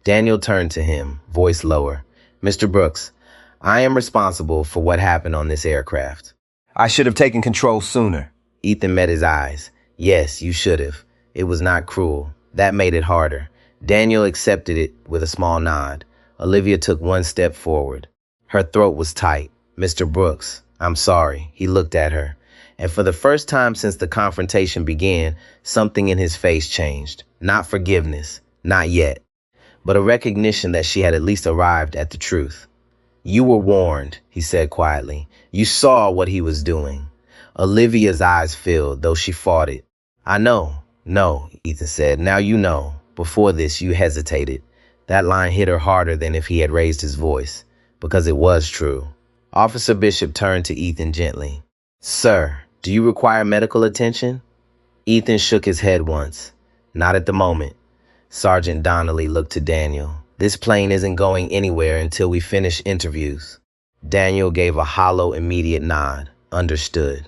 Daniel turned to him, voice lower. "Mr. Brooks, I am responsible for what happened on this aircraft." I should have taken control sooner. Ethan met his eyes. "Yes, you should have. It was not cruel. That made it harder." Daniel accepted it with a small nod. Olivia took one step forward. Her throat was tight. "Mr. Brooks, I'm sorry." He looked at her. And for the first time since the confrontation began, something in his face changed. Not forgiveness, not yet, but a recognition that she had at least arrived at the truth. "You were warned," he said quietly. "You saw what he was doing." Olivia's eyes filled, though she fought it. "I know." "No," Ethan said. "Now you know. Before this, you hesitated." That line hit her harder than if he had raised his voice, because it was true. Officer Bishop turned to Ethan gently. "Sir, do you require medical attention?" Ethan shook his head once. "Not at the moment." Sergeant Donnelly looked to Daniel. "This plane isn't going anywhere until we finish interviews." Daniel gave a hollow, immediate nod. Understood.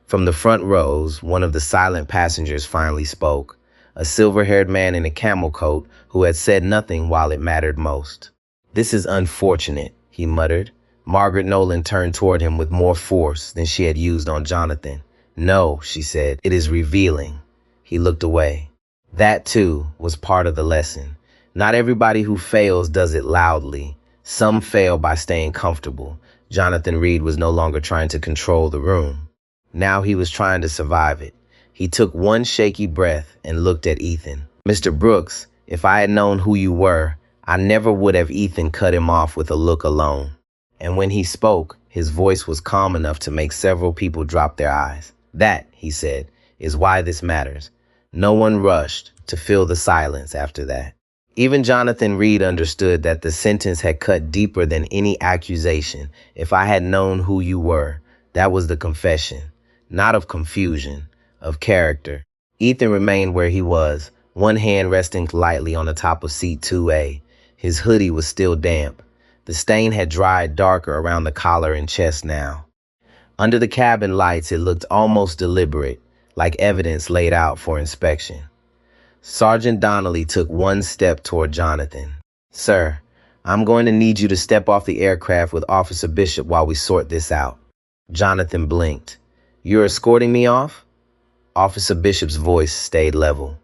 From the front rows, one of the silent passengers finally spoke. A silver-haired man in a camel coat who had said nothing while it mattered most. "This is unfortunate," he muttered. Margaret Nolan turned toward him with more force than she had used on Jonathan. "No," she said, "it is revealing." He looked away. That, too, was part of the lesson. Not everybody who fails does it loudly. Some fail by staying comfortable. Jonathan Reed was no longer trying to control the room. Now he was trying to survive it. He took one shaky breath and looked at Ethan. "Mr. Brooks, if I had known who you were, I never would have." Ethan cut him off with a look alone. And when he spoke, his voice was calm enough to make several people drop their eyes. "That," he said, "is why this matters." No one rushed to fill the silence after that. Even Jonathan Reed understood that the sentence had cut deeper than any accusation. "If I had known who you were," that was the confession. Not of confusion, of character. Ethan remained where he was, one hand resting lightly on the top of seat 2A. His hoodie was still damp. The stain had dried darker around the collar and chest now. Under the cabin lights, it looked almost deliberate, like evidence laid out for inspection. Sergeant Donnelly took one step toward Jonathan. "Sir, I'm going to need you to step off the aircraft with Officer Bishop while we sort this out." Jonathan blinked. "You're escorting me off?" Officer Bishop's voice stayed level.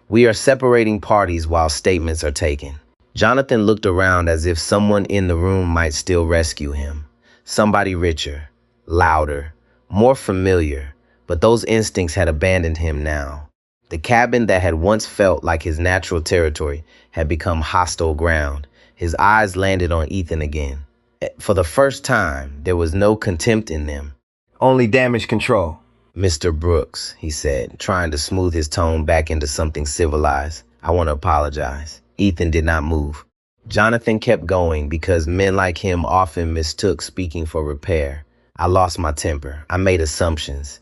"We are separating parties while statements are taken." Jonathan looked around as if someone in the room might still rescue him. Somebody richer, louder, more familiar, but those instincts had abandoned him now. The cabin that had once felt like his natural territory had become hostile ground. His eyes landed on Ethan again. For the first time, there was no contempt in them. Only damage control. "Mr. Brooks," he said, trying to smooth his tone back into something civilized, "I want to apologize." Ethan did not move. Jonathan kept going because men like him often mistook speaking for repair. "I lost my temper. I made assumptions.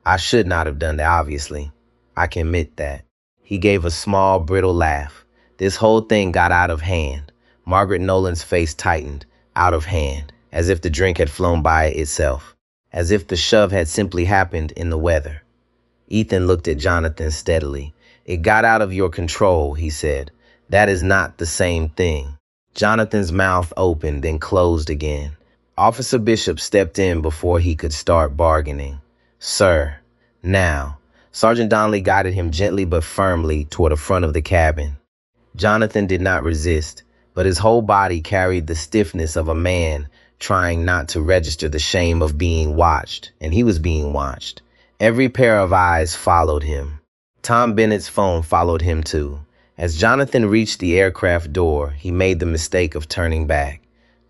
I should not have done that, obviously. I can admit that." He gave a small, brittle laugh. This whole thing got out of hand. Margaret Nolan's face tightened. Out of hand. As if the drink had flown by itself. As if the shove had simply happened in the weather. Ethan looked at Jonathan steadily. "It got out of your control," he said. "That is not the same thing." Jonathan's mouth opened, then closed again. Officer Bishop stepped in before he could start bargaining. "Sir, now." Sergeant Donnelly guided him gently but firmly toward the front of the cabin. Jonathan did not resist, but his whole body carried the stiffness of a man trying not to register the shame of being watched, and he was being watched. Every pair of eyes followed him. Tom Bennett's phone followed him too. As Jonathan reached the aircraft door, he made the mistake of turning back.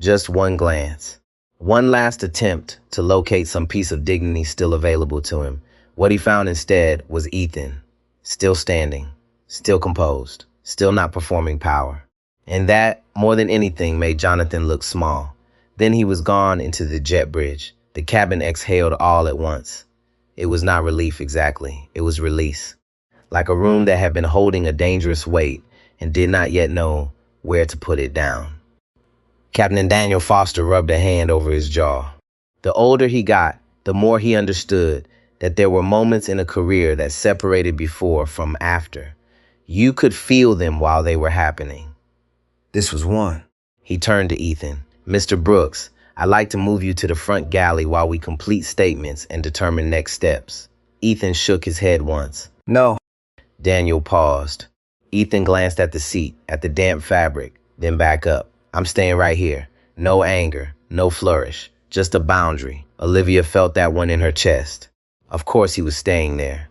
Just one glance. One last attempt to locate some piece of dignity still available to him. What he found instead was Ethan, still standing, still composed, still not performing power. And that, more than anything, made Jonathan look small. Then he was gone into the jet bridge. The cabin exhaled all at once. It was not relief exactly, it was release. Like a room that had been holding a dangerous weight and did not yet know where to put it down. Captain Daniel Foster rubbed a hand over his jaw. The older he got, the more he understood that there were moments in a career that separated before from after. You could feel them while they were happening. This was one. He turned to Ethan. "Mr. Brooks, I'd like to move you to the front galley while we complete statements and determine next steps." Ethan shook his head once. No. Daniel paused. Ethan glanced at the seat, at the damp fabric, then back up. "I'm staying right here. No anger, no flourish, just a boundary." Olivia felt that one in her chest. Of course he was staying there.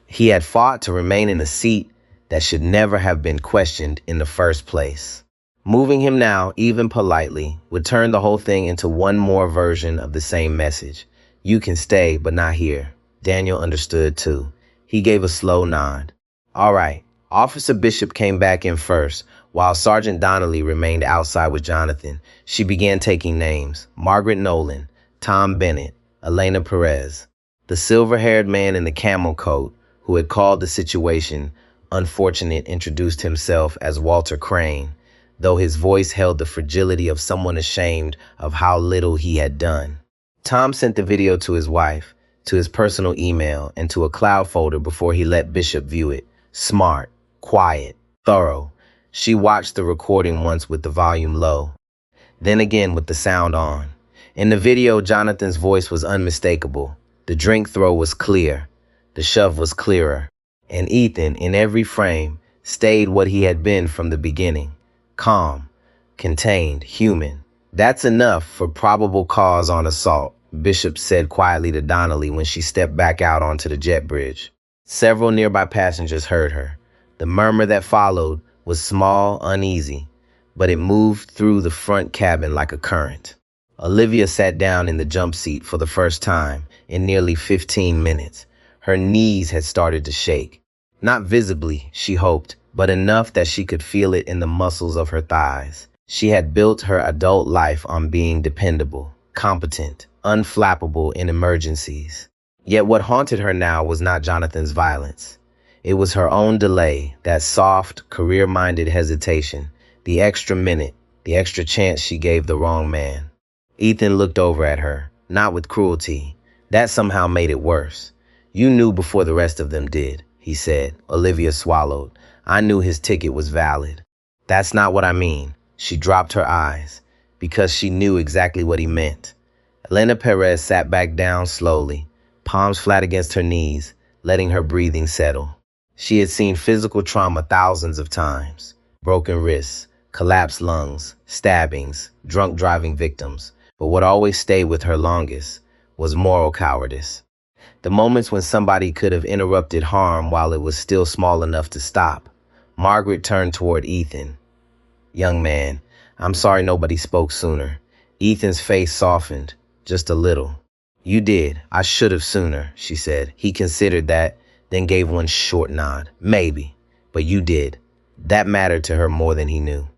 He had fought to remain in a seat that should never have been questioned in the first place. Moving him now, even politely, would turn the whole thing into one more version of the same message. "You can stay, but not here." Daniel understood too. He gave a slow nod. "All right." Officer Bishop came back in first, while Sergeant Donnelly remained outside with Jonathan. She began taking names. Margaret Nolan, Tom Bennett, Elena Perez. The silver-haired man in the camel coat, who had called the situation unfortunate, introduced himself as Walter Crane, though his voice held the fragility of someone ashamed of how little he had done. Tom sent the video to his wife, to his personal email, and to a cloud folder before he let Bishop view it. Smart, quiet, thorough. She watched the recording once with the volume low, then again with the sound on. In the video, Jonathan's voice was unmistakable. The drink throw was clear. The shove was clearer. And Ethan, in every frame, stayed what he had been from the beginning. Calm, contained, human. "That's enough for probable cause on assault," Bishop said quietly to Donnelly when she stepped back out onto the jet bridge. Several nearby passengers heard her. The murmur that followed was small, uneasy, but it moved through the front cabin like a current. Olivia sat down in the jump seat for the first time in nearly 15 minutes. Her knees had started to shake. Not visibly, she hoped, but enough that she could feel it in the muscles of her thighs. She had built her adult life on being dependable, competent, unflappable in emergencies. Yet what haunted her now was not Jonathan's violence. It was her own delay, that soft, career-minded hesitation, the extra minute, The extra chance she gave the wrong man. Ethan looked over at her, not with cruelty. That somehow made it worse. You knew before the rest of them did, he said. Olivia swallowed. I knew his ticket was valid. That's not what I mean. She dropped her eyes, because she knew exactly what he meant. Elena Perez sat back down slowly, palms flat against her knees, letting her breathing settle. She had seen physical trauma thousands of times. Broken wrists, collapsed lungs, stabbings, drunk driving victims. But what always stayed with her longest was moral cowardice. The moments when somebody could have interrupted harm while it was still small enough to stop. Margaret turned toward Ethan. Young man, I'm sorry nobody spoke sooner. Ethan's face softened, just a little. You did. I should have sooner, she said. He considered that, then gave one short nod. Maybe. But you did. That mattered to her more than he knew.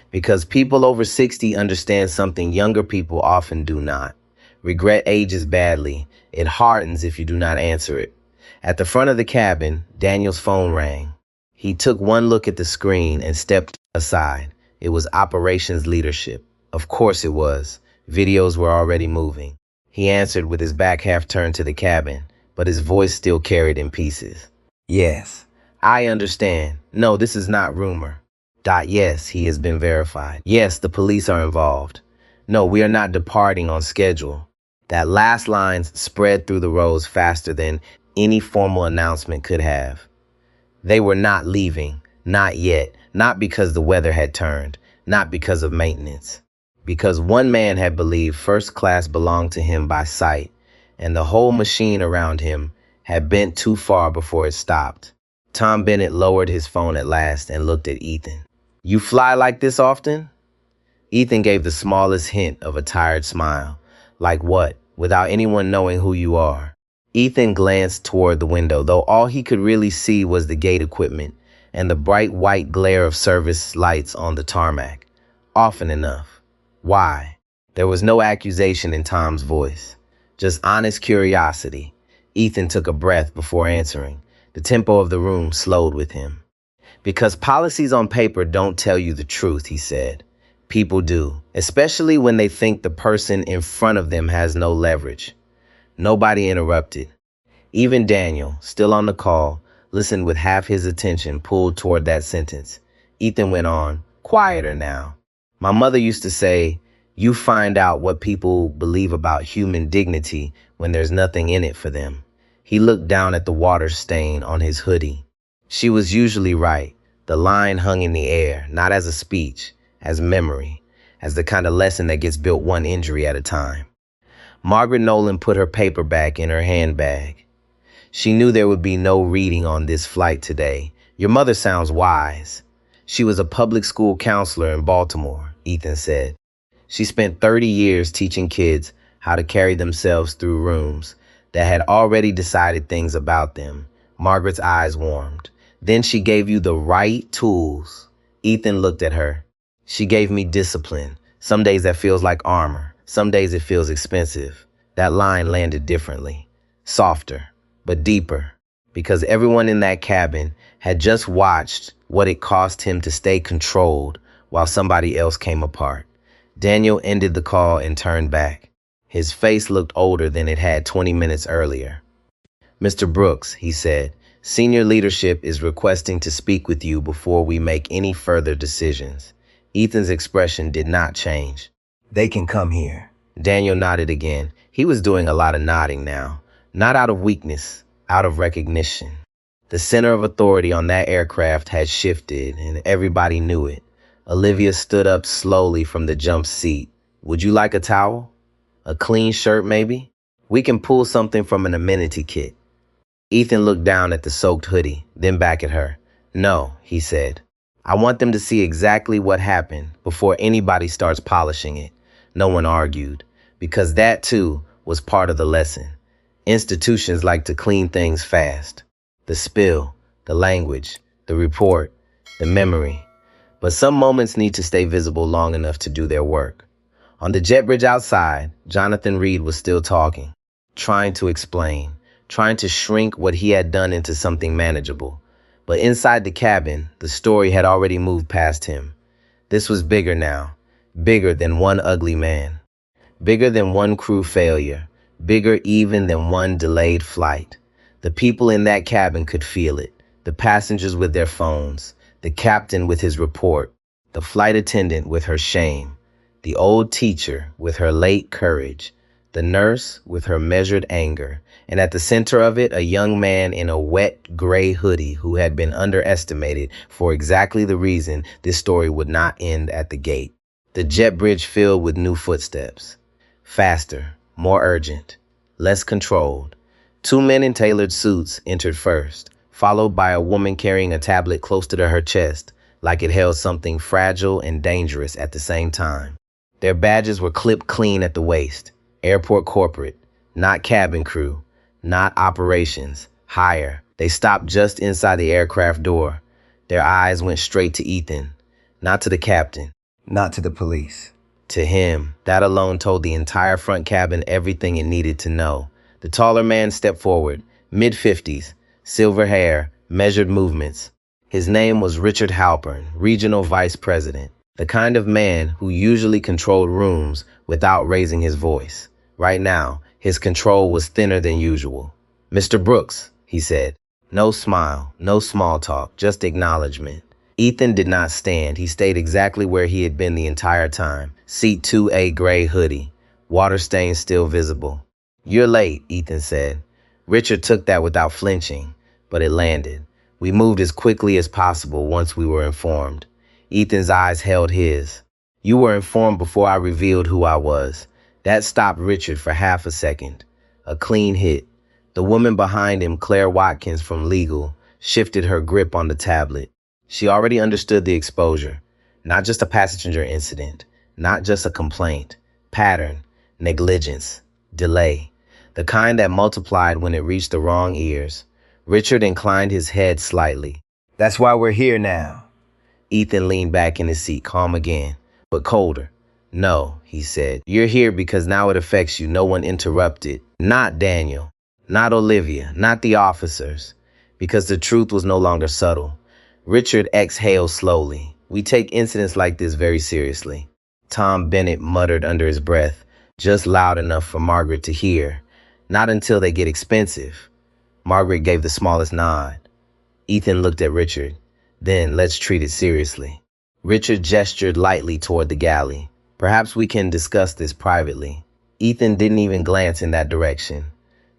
Because people over 60 understand something younger people often do not. Regret ages badly. It hardens if you do not answer it. At the front of the cabin, Daniel's phone rang. He took one look at the screen and stepped aside. It was operations leadership. Of course it was. Videos were already moving. He answered with his back half turned to the cabin, but his voice still carried in pieces. Yes, I understand. No, this is not rumor. Yes, he has been verified. Yes, the police are involved. No, we are not departing on schedule. That last line spread through the rows faster than any formal announcement could have. They were not leaving, not yet, not because the weather had turned, not because of maintenance. Because one man had believed first class belonged to him by sight, and the whole machine around him had bent too far before it stopped. Tom Bennett lowered his phone at last and looked at Ethan. You fly like this often? Ethan gave the smallest hint of a tired smile. Like what? Without anyone knowing who you are. Ethan glanced toward the window, though all he could really see was the gate equipment and the bright white glare of service lights on the tarmac. Often enough. Why? There was no accusation in Tom's voice, just honest curiosity. Ethan took a breath before answering. The tempo of the room slowed with him. Because policies on paper don't tell you the truth, he said. People do, especially when they think the person in front of them has no leverage. Nobody interrupted. Even Daniel, still on the call, listened with half his attention pulled toward that sentence. Ethan went on, quieter now. My mother used to say, you find out what people believe about human dignity when there's nothing in it for them. He looked down at the water stain on his hoodie. She was usually right. The line hung in the air, not as a speech, as memory, as the kind of lesson that gets built one injury at a time. Margaret Nolan put her paper back in her handbag. She knew there would be no reading on this flight today. Your mother sounds wise. She was a public school counselor in Baltimore, Ethan said. She spent 30 years teaching kids how to carry themselves through rooms that had already decided things about them. Margaret's eyes warmed. Then she gave you the right tools. Ethan looked at her. She gave me discipline. Some days that feels like armor. Some days it feels expensive. That line landed differently. Softer, but deeper. Because everyone in that cabin had just watched what it cost him to stay controlled while somebody else came apart. Daniel ended the call and turned back. His face looked older than it had 20 minutes earlier. Mr. Brooks, he said, senior leadership is requesting to speak with you before we make any further decisions. Ethan's expression did not change. They can come here. Daniel nodded again. He was doing a lot of nodding now, not out of weakness, out of recognition. The center of authority on that aircraft had shifted, and everybody knew it. Olivia stood up slowly from the jump seat. Would you like a towel? A clean shirt, maybe? We can pull something from an amenity kit. Ethan looked down at the soaked hoodie, then back at her. No, he said. I want them to see exactly what happened before anybody starts polishing it. No one argued, because that, too, was part of the lesson. Institutions like to clean things fast. The spill, the language, the report, the memory. But some moments need to stay visible long enough to do their work. On the jet bridge outside, Jonathan Reed was still talking, trying to explain, trying to shrink what he had done into something manageable. But inside the cabin, the story had already moved past him. This was bigger now. Bigger than one ugly man. Bigger than one crew failure. Bigger even than one delayed flight. The people in that cabin could feel it. The passengers with their phones. The captain with his report. The flight attendant with her shame. The old teacher with her late courage. The nurse with her measured anger. And at the center of it, a young man in a wet gray hoodie who had been underestimated for exactly the reason this story would not end at the gate. The jet bridge filled with new footsteps. Faster, more urgent, less controlled. Two men in tailored suits entered first, followed by a woman carrying a tablet close to her chest, like it held something fragile and dangerous at the same time. Their badges were clipped clean at the waist. Airport corporate, not cabin crew, not operations, higher. They stopped just inside the aircraft door. Their eyes went straight to Ethan, not to the captain. Not to the police. To him, that alone told the entire front cabin everything it needed to know. The taller man stepped forward, mid-50s, silver hair, measured movements. His name was Richard Halpern, regional vice president, the kind of man who usually controlled rooms without raising his voice. Right now, his control was thinner than usual. "Mr. Brooks," he said. No smile, no small talk, just acknowledgement. Ethan did not stand. He stayed exactly where he had been the entire time. Seat 2A gray hoodie. Water stains still visible. "You're late," Ethan said. Richard took that without flinching, but it landed. "We moved as quickly as possible once we were informed." Ethan's eyes held his. "You were informed before I revealed who I was." That stopped Richard for half a second. A clean hit. The woman behind him, Claire Watkins from legal, shifted her grip on the tablet. She already understood the exposure. Not just a passenger incident. Not just a complaint. Pattern. Negligence. Delay. The kind that multiplied when it reached the wrong ears. Richard inclined his head slightly. That's why we're here now. Ethan leaned back in his seat, calm again, but colder. "No," he said. "You're here because now it affects you. No one interrupted. Not Daniel. Not Olivia. Not the officers. Because the truth was no longer subtle." Richard exhaled slowly. "We take incidents like this very seriously." Tom Bennett muttered under his breath, just loud enough for Margaret to hear. "Not until they get expensive." Margaret gave the smallest nod. Ethan looked at Richard. "Then let's treat it seriously." Richard gestured lightly toward the galley. "Perhaps we can discuss this privately." Ethan didn't even glance in that direction.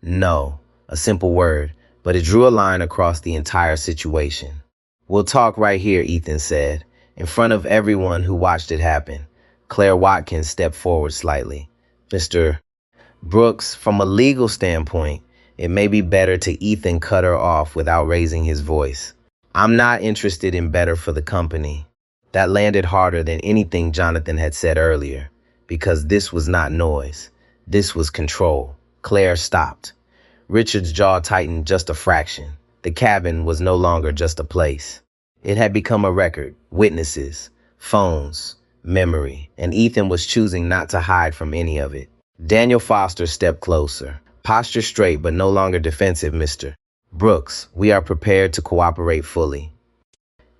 No, a simple word, but it drew a line across the entire situation. "We'll talk right here," Ethan said, in front of everyone who watched it happen. Claire Watkins stepped forward slightly. "Mr. Brooks, from a legal standpoint, it may be better to." Ethan cut her off without raising his voice. "I'm not interested in better for the company." That landed harder than anything Jonathan had said earlier, because this was not noise. This was control. Claire stopped. Richard's jaw tightened just a fraction. The cabin was no longer just a place. It had become a record, witnesses, phones, memory, and Ethan was choosing not to hide from any of it. Daniel Foster stepped closer. "Posture straight, but no longer defensive, Mr. Brooks. We are prepared to cooperate fully."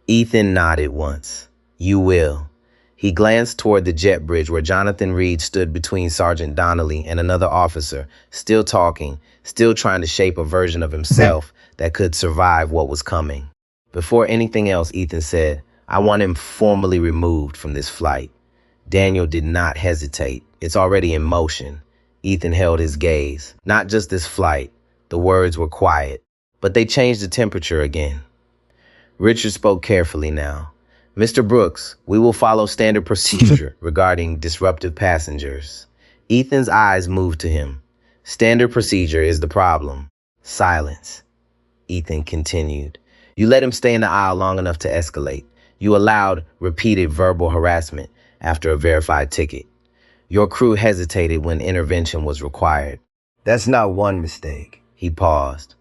Ethan nodded once. "You will." He glanced toward the jet bridge where Jonathan Reed stood between Sergeant Donnelly and another officer, still talking, still trying to shape a version of himself that could survive what was coming. Before anything else, Ethan said, "I want him formally removed from this flight." Daniel did not hesitate. "It's already in motion." Ethan held his gaze. "Not just this flight." The words were quiet, but they changed the temperature again. Richard spoke carefully now. "Mr. Brooks, we will follow standard procedure regarding disruptive passengers." Ethan's eyes moved to him. "Standard procedure is the problem." Silence. Ethan continued. "You let him stay in the aisle long enough to escalate. You allowed repeated verbal harassment after a verified ticket. Your crew hesitated when intervention was required." That's not one mistake. He paused.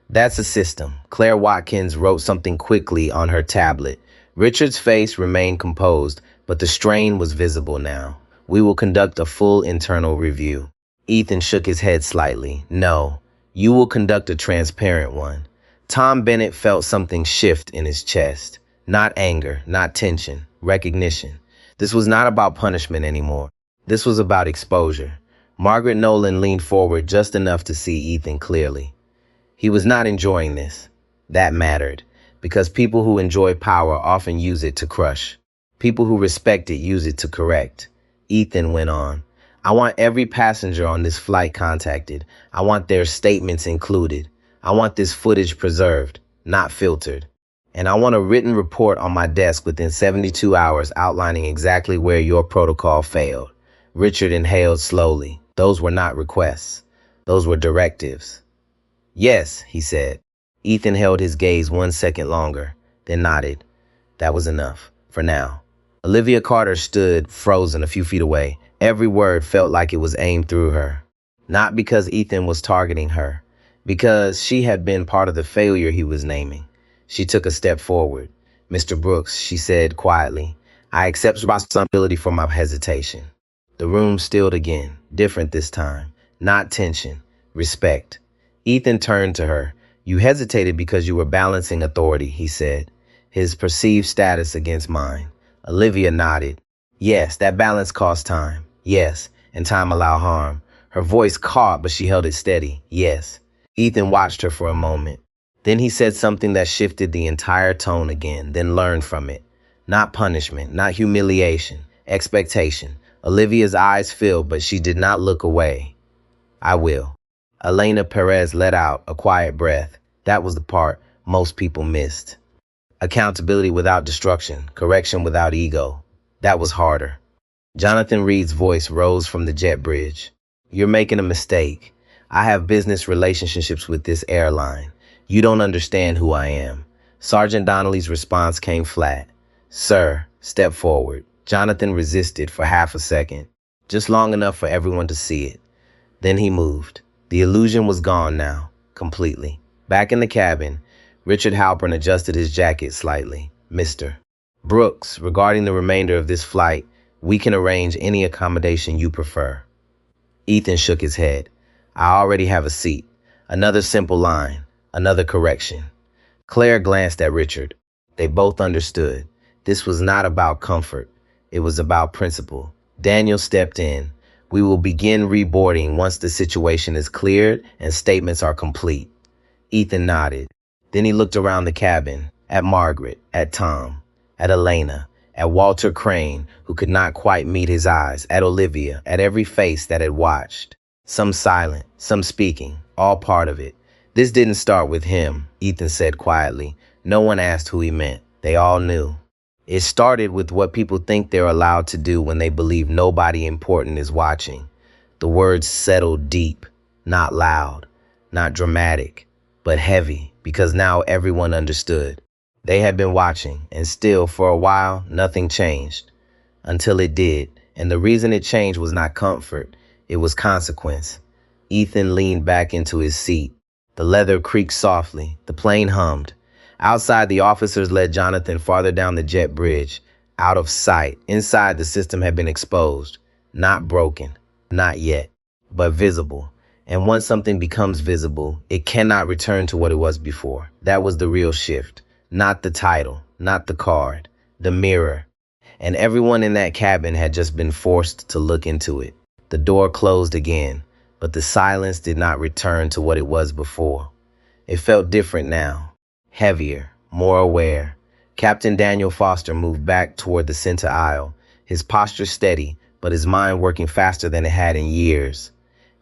"That's a system." Claire Watkins wrote something quickly on her tablet. Richard's face remained composed, but the strain was visible now. "We will conduct a full internal review." Ethan shook his head slightly. "No, you will conduct a transparent one." Tom Bennett felt something shift in his chest. Not anger, not tension, recognition. This was not about punishment anymore. This was about exposure. Margaret Nolan leaned forward just enough to see Ethan clearly. He was not enjoying this. That mattered, because people who enjoy power often use it to crush. People who respect it use it to correct. Ethan went on. I want every passenger on this flight contacted. I want their statements included. I want this footage preserved, not filtered. And I want a written report on my desk within 72 hours outlining exactly where your protocol failed. Richard inhaled slowly. Those were not requests. Those were directives. Yes, he said. Ethan held his gaze 1 second longer, then nodded. That was enough, for now. Olivia Carter stood frozen a few feet away. Every word felt like it was aimed through her. Not because Ethan was targeting her, because she had been part of the failure he was naming. She took a step forward. Mr. Brooks, she said quietly, I accept responsibility for my hesitation. The room stilled again, different this time. Not tension, respect. Ethan turned to her. You hesitated because you were balancing authority, he said, his perceived status against mine. Olivia nodded. Yes, that balance cost time. Yes, and time allowed harm. Her voice caught, but she held it steady. Yes. Ethan watched her for a moment. Then he said something that shifted the entire tone again, then learned from it. Not punishment, not humiliation, expectation. Olivia's eyes filled, but she did not look away. I will. Elena Perez let out a quiet breath. That was the part most people missed. Accountability without destruction, correction without ego. That was harder. Jonathan Reed's voice rose from the jet bridge. You're making a mistake. I have business relationships with this airline. You don't understand who I am. Sergeant Donnelly's response came flat. Sir, step forward. Jonathan resisted for half a second, just long enough for everyone to see it. Then he moved. The illusion was gone now, completely. Back in the cabin, Richard Halpern adjusted his jacket slightly. Mr. Brooks, regarding the remainder of this flight, we can arrange any accommodation you prefer. Ethan shook his head. I already have a seat. Another simple line. Another correction. Claire glanced at Richard. They both understood. This was not about comfort. It was about principle. Daniel stepped in. We will begin reboarding once the situation is cleared and statements are complete. Ethan nodded. Then he looked around the cabin, at Margaret, at Tom, at Elena, at Walter Crane, who could not quite meet his eyes, at Olivia, at every face that had watched. Some silent, some speaking, all part of it. This didn't start with him, Ethan said quietly. No one asked who he meant. They all knew. It started with what people think they're allowed to do when they believe nobody important is watching. The words settled deep, not loud, not dramatic, but heavy, because now everyone understood. They had been watching, and still, for a while, nothing changed. Until it did, and the reason it changed was not comfort, it was consequence. Ethan leaned back into his seat. The leather creaked softly, the plane hummed. Outside, the officers led Jonathan farther down the jet bridge, out of sight. Inside, the system had been exposed. Not broken, not yet, but visible. And once something becomes visible, it cannot return to what it was before. That was the real shift. Not the title, not the card, the mirror. And everyone in that cabin had just been forced to look into it. The door closed again, but the silence did not return to what it was before. It felt different now. Heavier, more aware. Captain Daniel Foster moved back toward the center aisle, his posture steady, but his mind working faster than it had in years.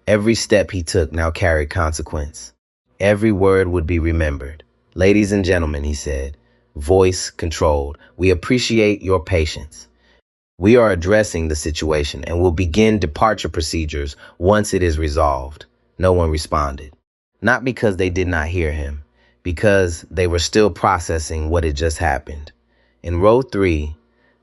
Every step he took now carried consequence. Every word would be remembered. Ladies and gentlemen, he said, voice controlled, we appreciate your patience. We are addressing the situation and will begin departure procedures once it is resolved. No one responded. Not because they did not hear him, because they were still processing what had just happened. In row 3,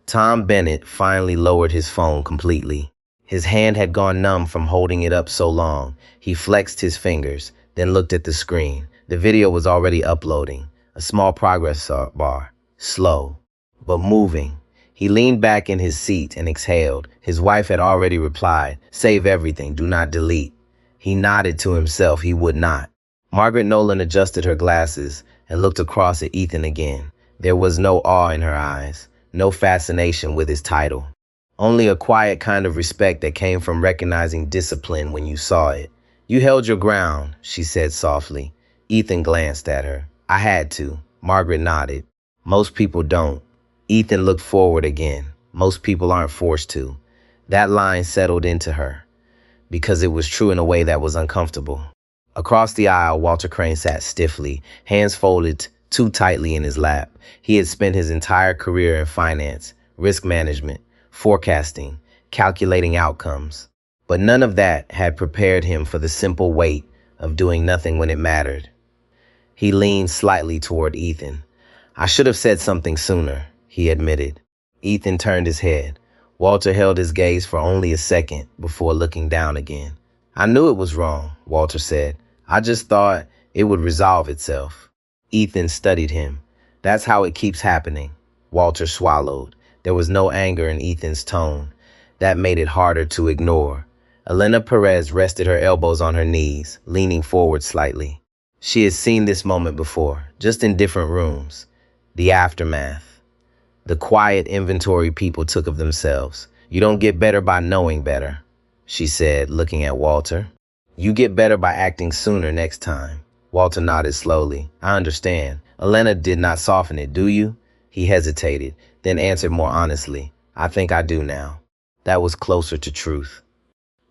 Tom Bennett finally lowered his phone completely. His hand had gone numb from holding it up so long. He flexed his fingers, then looked at the screen. The video was already uploading, a small progress bar, slow, but moving. He leaned back in his seat and exhaled. His wife had already replied, save everything, do not delete. He nodded to himself he would not. Margaret Nolan adjusted her glasses and looked across at Ethan again. There was no awe in her eyes, no fascination with his title. Only a quiet kind of respect that came from recognizing discipline when you saw it. You held your ground, she said softly. Ethan glanced at her. I had to. Margaret nodded. Most people don't. Ethan looked forward again. Most people aren't forced to. That line settled into her because it was true in a way that was uncomfortable. Across the aisle, Walter Crane sat stiffly, hands folded too tightly in his lap. He had spent his entire career in finance, risk management, forecasting, calculating outcomes. But none of that had prepared him for the simple weight of doing nothing when it mattered. He leaned slightly toward Ethan. I should have said something sooner, he admitted. Ethan turned his head. Walter held his gaze for only a second before looking down again. I knew it was wrong, Walter said. I just thought it would resolve itself. Ethan studied him. That's how it keeps happening. Walter swallowed. There was no anger in Ethan's tone. That made it harder to ignore. Elena Perez rested her elbows on her knees, leaning forward slightly. She had seen this moment before, just in different rooms. The aftermath. The quiet inventory people took of themselves. You don't get better by knowing better, she said, looking at Walter. You get better by acting sooner next time. Walter nodded slowly. I understand. Elena did not soften it, do you? He hesitated, then answered more honestly. I think I do now. That was closer to truth.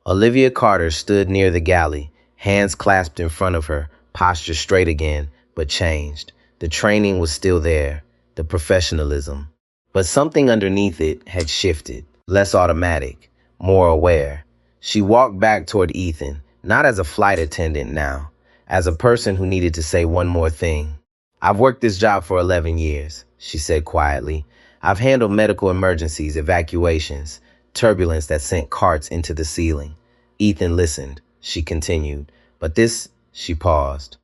Olivia Carter stood near the galley, hands clasped in front of her, posture straight again, but changed. The training was still there, the professionalism. But something underneath it had shifted, less automatic, more aware. She walked back toward Ethan, not as a flight attendant now, as a person who needed to say one more thing. I've worked this job for 11 years, she said quietly. I've handled medical emergencies, evacuations, turbulence that sent carts into the ceiling. Ethan listened, she continued. But this, she paused.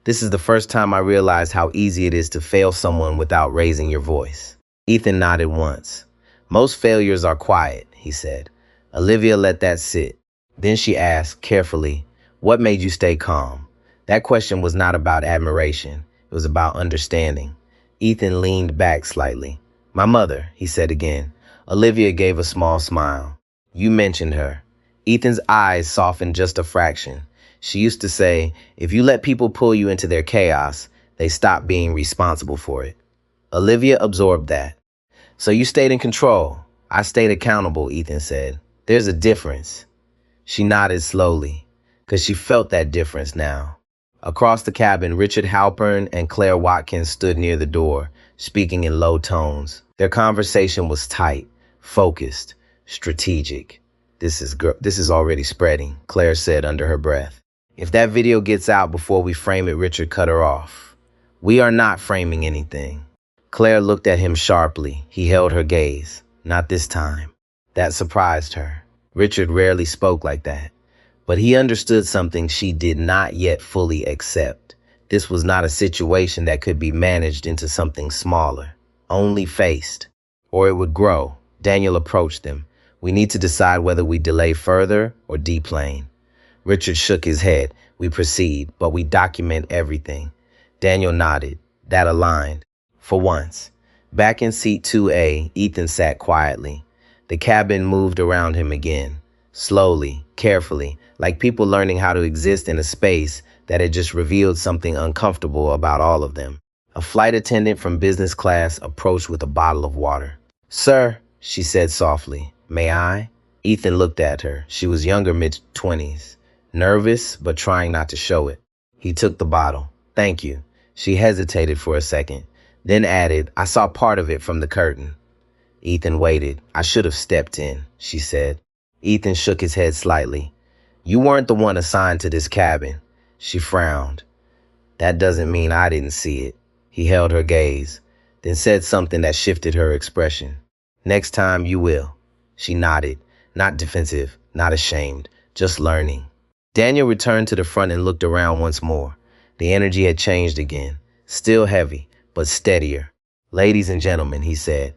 This is the first time I realized how easy it is to fail someone without raising your voice. Ethan nodded once. Most failures are quiet, he said. Olivia let that sit. Then she asked, carefully, what made you stay calm? That question was not about admiration. It was about understanding. Ethan leaned back slightly. My mother, he said again. Olivia gave a small smile. You mentioned her. Ethan's eyes softened just a fraction. She used to say, if you let people pull you into their chaos, they stop being responsible for it. Olivia absorbed that. So you stayed in control. I stayed accountable, Ethan said. There's a difference. She nodded slowly, because she felt that difference now. Across the cabin, Richard Halpern and Claire Watkins stood near the door, speaking in low tones. Their conversation was tight, focused, strategic. This is already spreading, Claire said under her breath. If that video gets out before we frame it, Richard cut her off. We are not framing anything. Claire looked at him sharply. He held her gaze. Not this time. That surprised her. Richard rarely spoke like that. But he understood something she did not yet fully accept. This was not a situation that could be managed into something smaller, only faced. Or it would grow. Daniel approached them. We need to decide whether we delay further or deplane. Richard shook his head. We proceed, but we document everything. Daniel nodded. That aligned. For once. Back in seat 2A, Ethan sat quietly. The cabin moved around him again. Slowly, carefully, like people learning how to exist in a space that had just revealed something uncomfortable about all of them. A flight attendant from business class approached with a bottle of water. Sir, she said softly, may I? Ethan looked at her. She was younger, mid-20s. Nervous, but trying not to show it. He took the bottle. Thank you. She hesitated for a second, then added, I saw part of it from the curtain. Ethan waited. I should have stepped in, she said. Ethan shook his head slightly. You weren't the one assigned to this cabin. She frowned. That doesn't mean I didn't see it. He held her gaze, then said something that shifted her expression. Next time you will. She nodded, not defensive, not ashamed, just learning. Daniel returned to the front and looked around once more. The energy had changed again, still heavy, but steadier. Ladies and gentlemen, he said,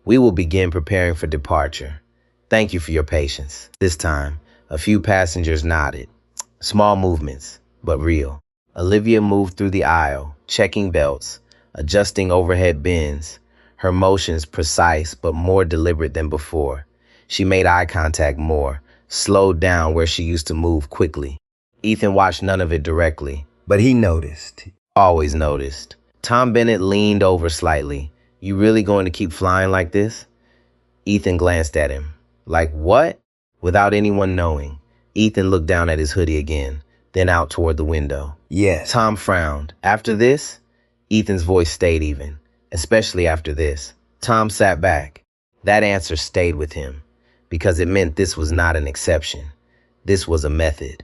we will begin preparing for departure. Thank you for your patience. This time, a few passengers nodded. Small movements, but real. Olivia moved through the aisle, checking belts, adjusting overhead bins, her motions precise but more deliberate than before. She made eye contact more, slowed down where she used to move quickly. Ethan watched none of it directly. But he noticed. Always noticed. Tom Bennett leaned over slightly. You really going to keep flying like this? Ethan glanced at him. Like what? Without anyone knowing, Ethan looked down at his hoodie again, then out toward the window. Yes. Tom frowned. After this? Ethan's voice stayed even, especially after this. Tom sat back. That answer stayed with him, because it meant this was not an exception. This was a method.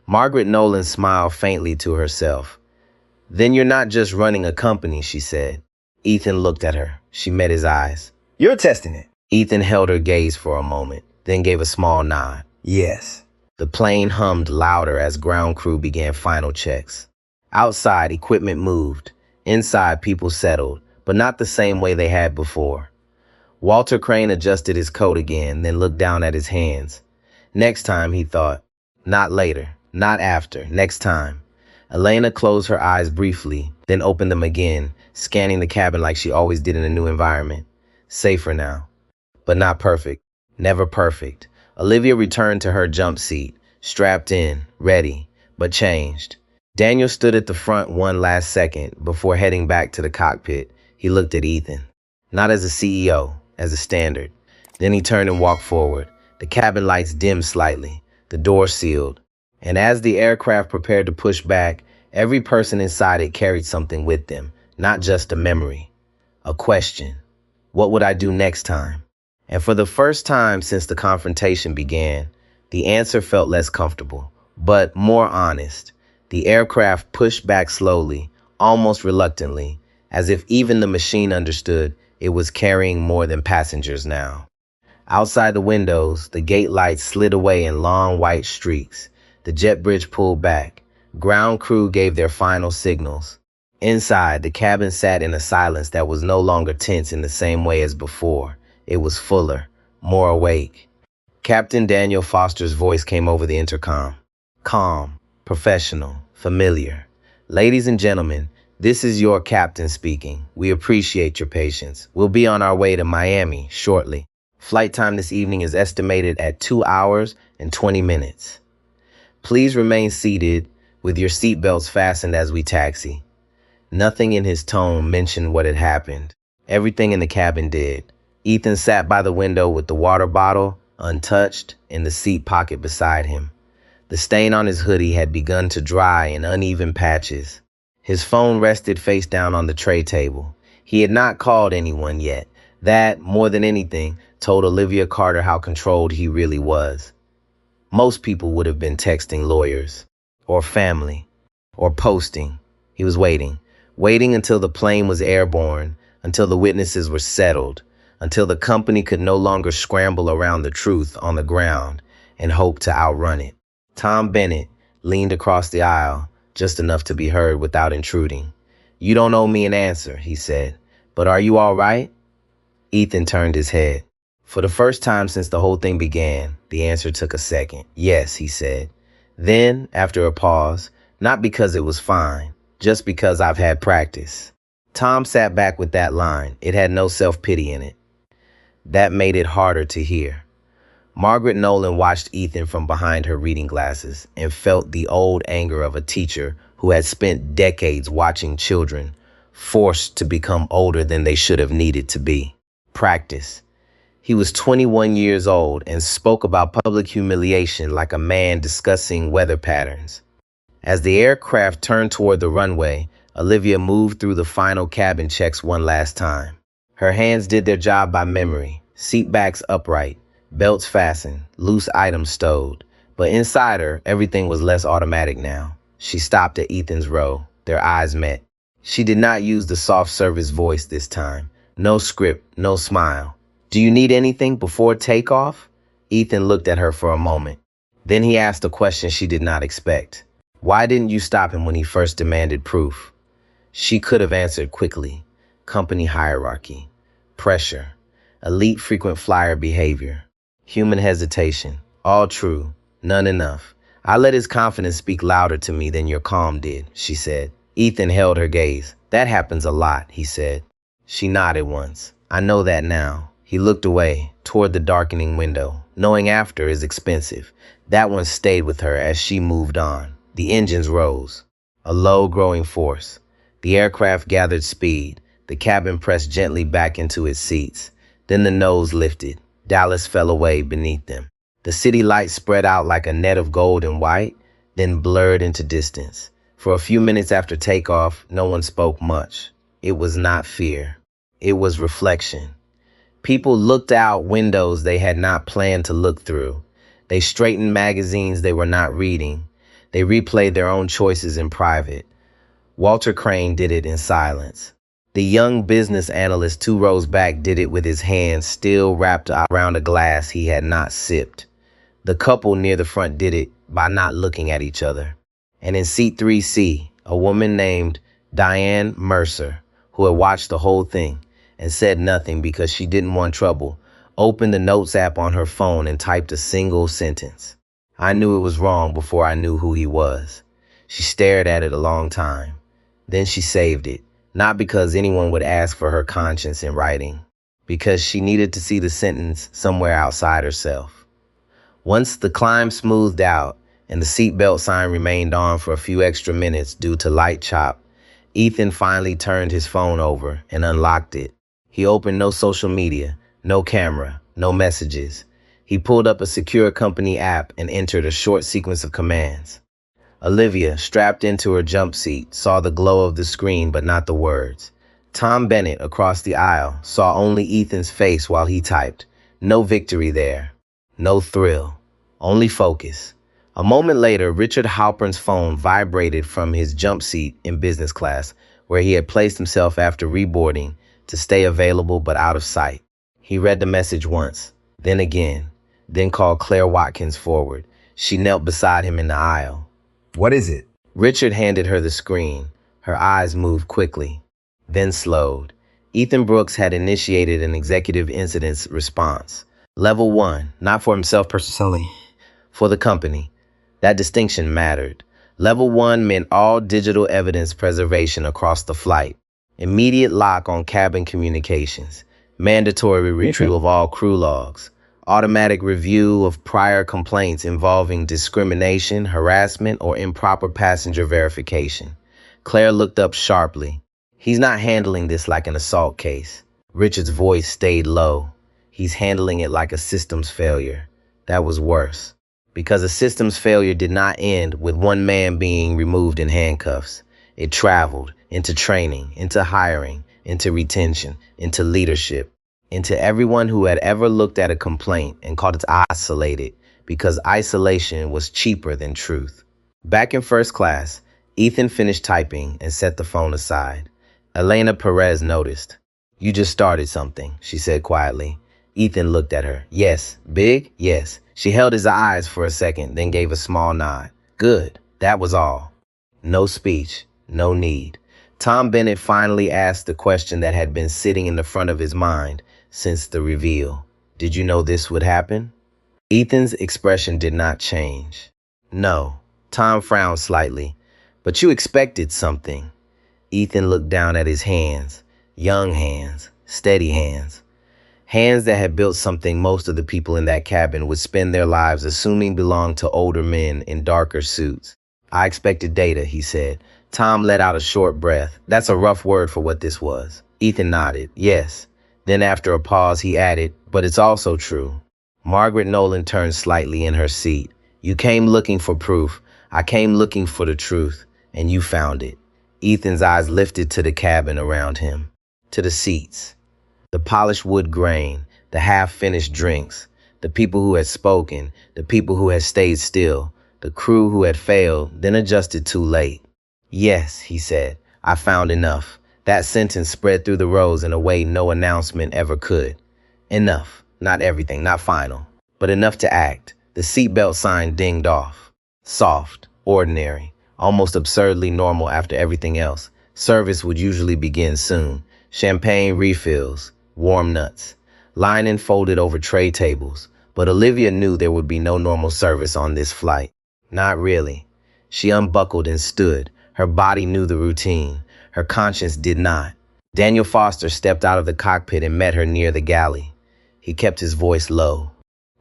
Margaret Nolan smiled faintly to herself. Then you're not just running a company, she said. Ethan looked at her. She met his eyes. You're testing it. Ethan held her gaze for a moment, then gave a small nod. Yes. The plane hummed louder as ground crew began final checks. Outside, equipment moved. Inside, people settled, but not the same way they had before. Walter Crane adjusted his coat again, then looked down at his hands. Next time, he thought. Not later, not after, next time. Elena closed her eyes briefly, then opened them again, scanning the cabin like she always did in a new environment. Safer now. But not perfect. Never perfect. Olivia returned to her jump seat, strapped in, ready, but changed. Daniel stood at the front one last second before heading back to the cockpit. He looked at Ethan. Not as a CEO, as a standard. Then he turned and walked forward. The cabin lights dimmed slightly, the door sealed. And as the aircraft prepared to push back, every person inside it carried something with them, not just a memory. A question. What would I do next time? And for the first time since the confrontation began, the answer felt less comfortable, but more honest. The aircraft pushed back slowly, almost reluctantly, as if even the machine understood it was carrying more than passengers now. Outside the windows, the gate lights slid away in long white streaks. The jet bridge pulled back. Ground crew gave their final signals. Inside, the cabin sat in a silence that was no longer tense in the same way as before. It was fuller, more awake. Captain Daniel Foster's voice came over the intercom. Calm, professional, familiar. Ladies and gentlemen, this is your captain speaking. We appreciate your patience. We'll be on our way to Miami shortly. Flight time this evening is estimated at 2 hours and 20 minutes. Please remain seated with your seatbelts fastened as we taxi. Nothing in his tone mentioned what had happened. Everything in the cabin did. Ethan sat by the window with the water bottle, untouched, in the seat pocket beside him. The stain on his hoodie had begun to dry in uneven patches. His phone rested face down on the tray table. He had not called anyone yet. That, more than anything, told Olivia Carter how controlled he really was. Most people would have been texting lawyers, or family, or posting. He was waiting until the plane was airborne, until the witnesses were settled, until the company could no longer scramble around the truth on the ground and hope to outrun it. Tom Bennett leaned across the aisle, just enough to be heard without intruding. You don't owe me an answer, he said, but are you all right? Ethan turned his head. For the first time since the whole thing began, the answer took a second. Yes, he said. Then, after a pause, not because it was fine, just because I've had practice. Tom sat back with that line. It had no self-pity in it. That made it harder to hear. Margaret Nolan watched Ethan from behind her reading glasses and felt the old anger of a teacher who had spent decades watching children forced to become older than they should have needed to be. Practice. He was 21 years old and spoke about public humiliation like a man discussing weather patterns. As the aircraft turned toward the runway, Olivia moved through the final cabin checks one last time. Her hands did their job by memory, seat backs upright, belts fastened, loose items stowed. But inside her, everything was less automatic now. She stopped at Ethan's row. Their eyes met. She did not use the soft service voice this time. No script, no smile. Do you need anything before takeoff? Ethan looked at her for a moment. Then he asked a question she did not expect. Why didn't you stop him when he first demanded proof? She could have answered quickly. Company hierarchy. Pressure. Elite frequent flyer behavior. Human hesitation. All true. None enough. I let his confidence speak louder to me than your calm did, she said. Ethan held her gaze. That happens a lot, he said. She nodded once. I know that now. He looked away, toward the darkening window. Knowing after is expensive. That one stayed with her as she moved on. The engines rose, a low growing force. The aircraft gathered speed. The cabin pressed gently back into its seats. Then the nose lifted. Dallas fell away beneath them. The city lights spread out like a net of gold and white, then blurred into distance. For a few minutes after takeoff, no one spoke much. It was not fear. It was reflection. People looked out windows they had not planned to look through. They straightened magazines they were not reading. They replayed their own choices in private. Walter Crane did it in silence. The young business analyst 2 rows back did it with his hands still wrapped around a glass he had not sipped. The couple near the front did it by not looking at each other. And in seat 3C, a woman named Diane Mercer, who had watched the whole thing and said nothing because she didn't want trouble, opened the notes app on her phone and typed a single sentence. I knew it was wrong before I knew who he was. She stared at it a long time. Then she saved it, not because anyone would ask for her conscience in writing, because she needed to see the sentence somewhere outside herself. Once the climb smoothed out and the seatbelt sign remained on for a few extra minutes due to light chop, Ethan finally turned his phone over and unlocked it. He opened no social media, no camera, no messages. He pulled up a secure company app and entered a short sequence of commands. Olivia, strapped into her jump seat, saw the glow of the screen but not the words. Tom Bennett, across the aisle, saw only Ethan's face while he typed. No victory there. No thrill. Only focus. A moment later, Richard Halpern's phone vibrated from his jump seat in business class, where he had placed himself after reboarding to stay available but out of sight. He read the message once, then again, then called Claire Watkins forward. She knelt beside him in the aisle. What is it? Richard handed her the screen. Her eyes moved quickly, then slowed. Ethan Brooks had initiated an executive incident response. Level 1, not for himself personally, for the company. That distinction mattered. Level 1 meant all digital evidence preservation across the flight. Immediate lock on cabin communications. Mandatory retrieval of all crew logs. Automatic review of prior complaints involving discrimination, harassment, or improper passenger verification. Claire looked up sharply. He's not handling this like an assault case. Richard's voice stayed low. He's handling it like a systems failure. That was worse. Because a systems failure did not end with one man being removed in handcuffs. It traveled into training, into hiring, into retention, into leadership, into everyone who had ever looked at a complaint and called it isolated, because isolation was cheaper than truth. Back in first class, Ethan finished typing and set the phone aside. Elena Perez noticed. You just started something, she said quietly. Ethan looked at her. Yes. Big? Yes. She held his eyes for a second, then gave a small nod. Good. That was all. No speech. No need. Tom Bennett finally asked the question that had been sitting in the front of his mind since the reveal. Did you know this would happen? Ethan's expression did not change. No. Tom frowned slightly. But you expected something. Ethan looked down at his hands. Young hands. Steady hands. Hands that had built something most of the people in that cabin would spend their lives assuming belonged to older men in darker suits. I expected data, he said. Tom let out a short breath. That's a rough word for what this was. Ethan nodded. Yes. Then after a pause, he added, but it's also true. Margaret Nolan turned slightly in her seat. You came looking for proof. I came looking for the truth, and you found it. Ethan's eyes lifted to the cabin around him, to the seats. The polished wood grain, the half-finished drinks, the people who had spoken, the people who had stayed still, the crew who had failed, then adjusted too late. Yes, he said, I found enough. That sentence spread through the rows in a way no announcement ever could. Enough. Not everything, not final, but enough to act. The seatbelt sign dinged off. Soft, ordinary, almost absurdly normal after everything else. Service would usually begin soon. Champagne refills, warm nuts, lining folded over tray tables. But Olivia knew there would be no normal service on this flight. Not really. She unbuckled and stood. Her body knew the routine. Her conscience did not. Daniel Foster stepped out of the cockpit and met her near the galley. He kept his voice low.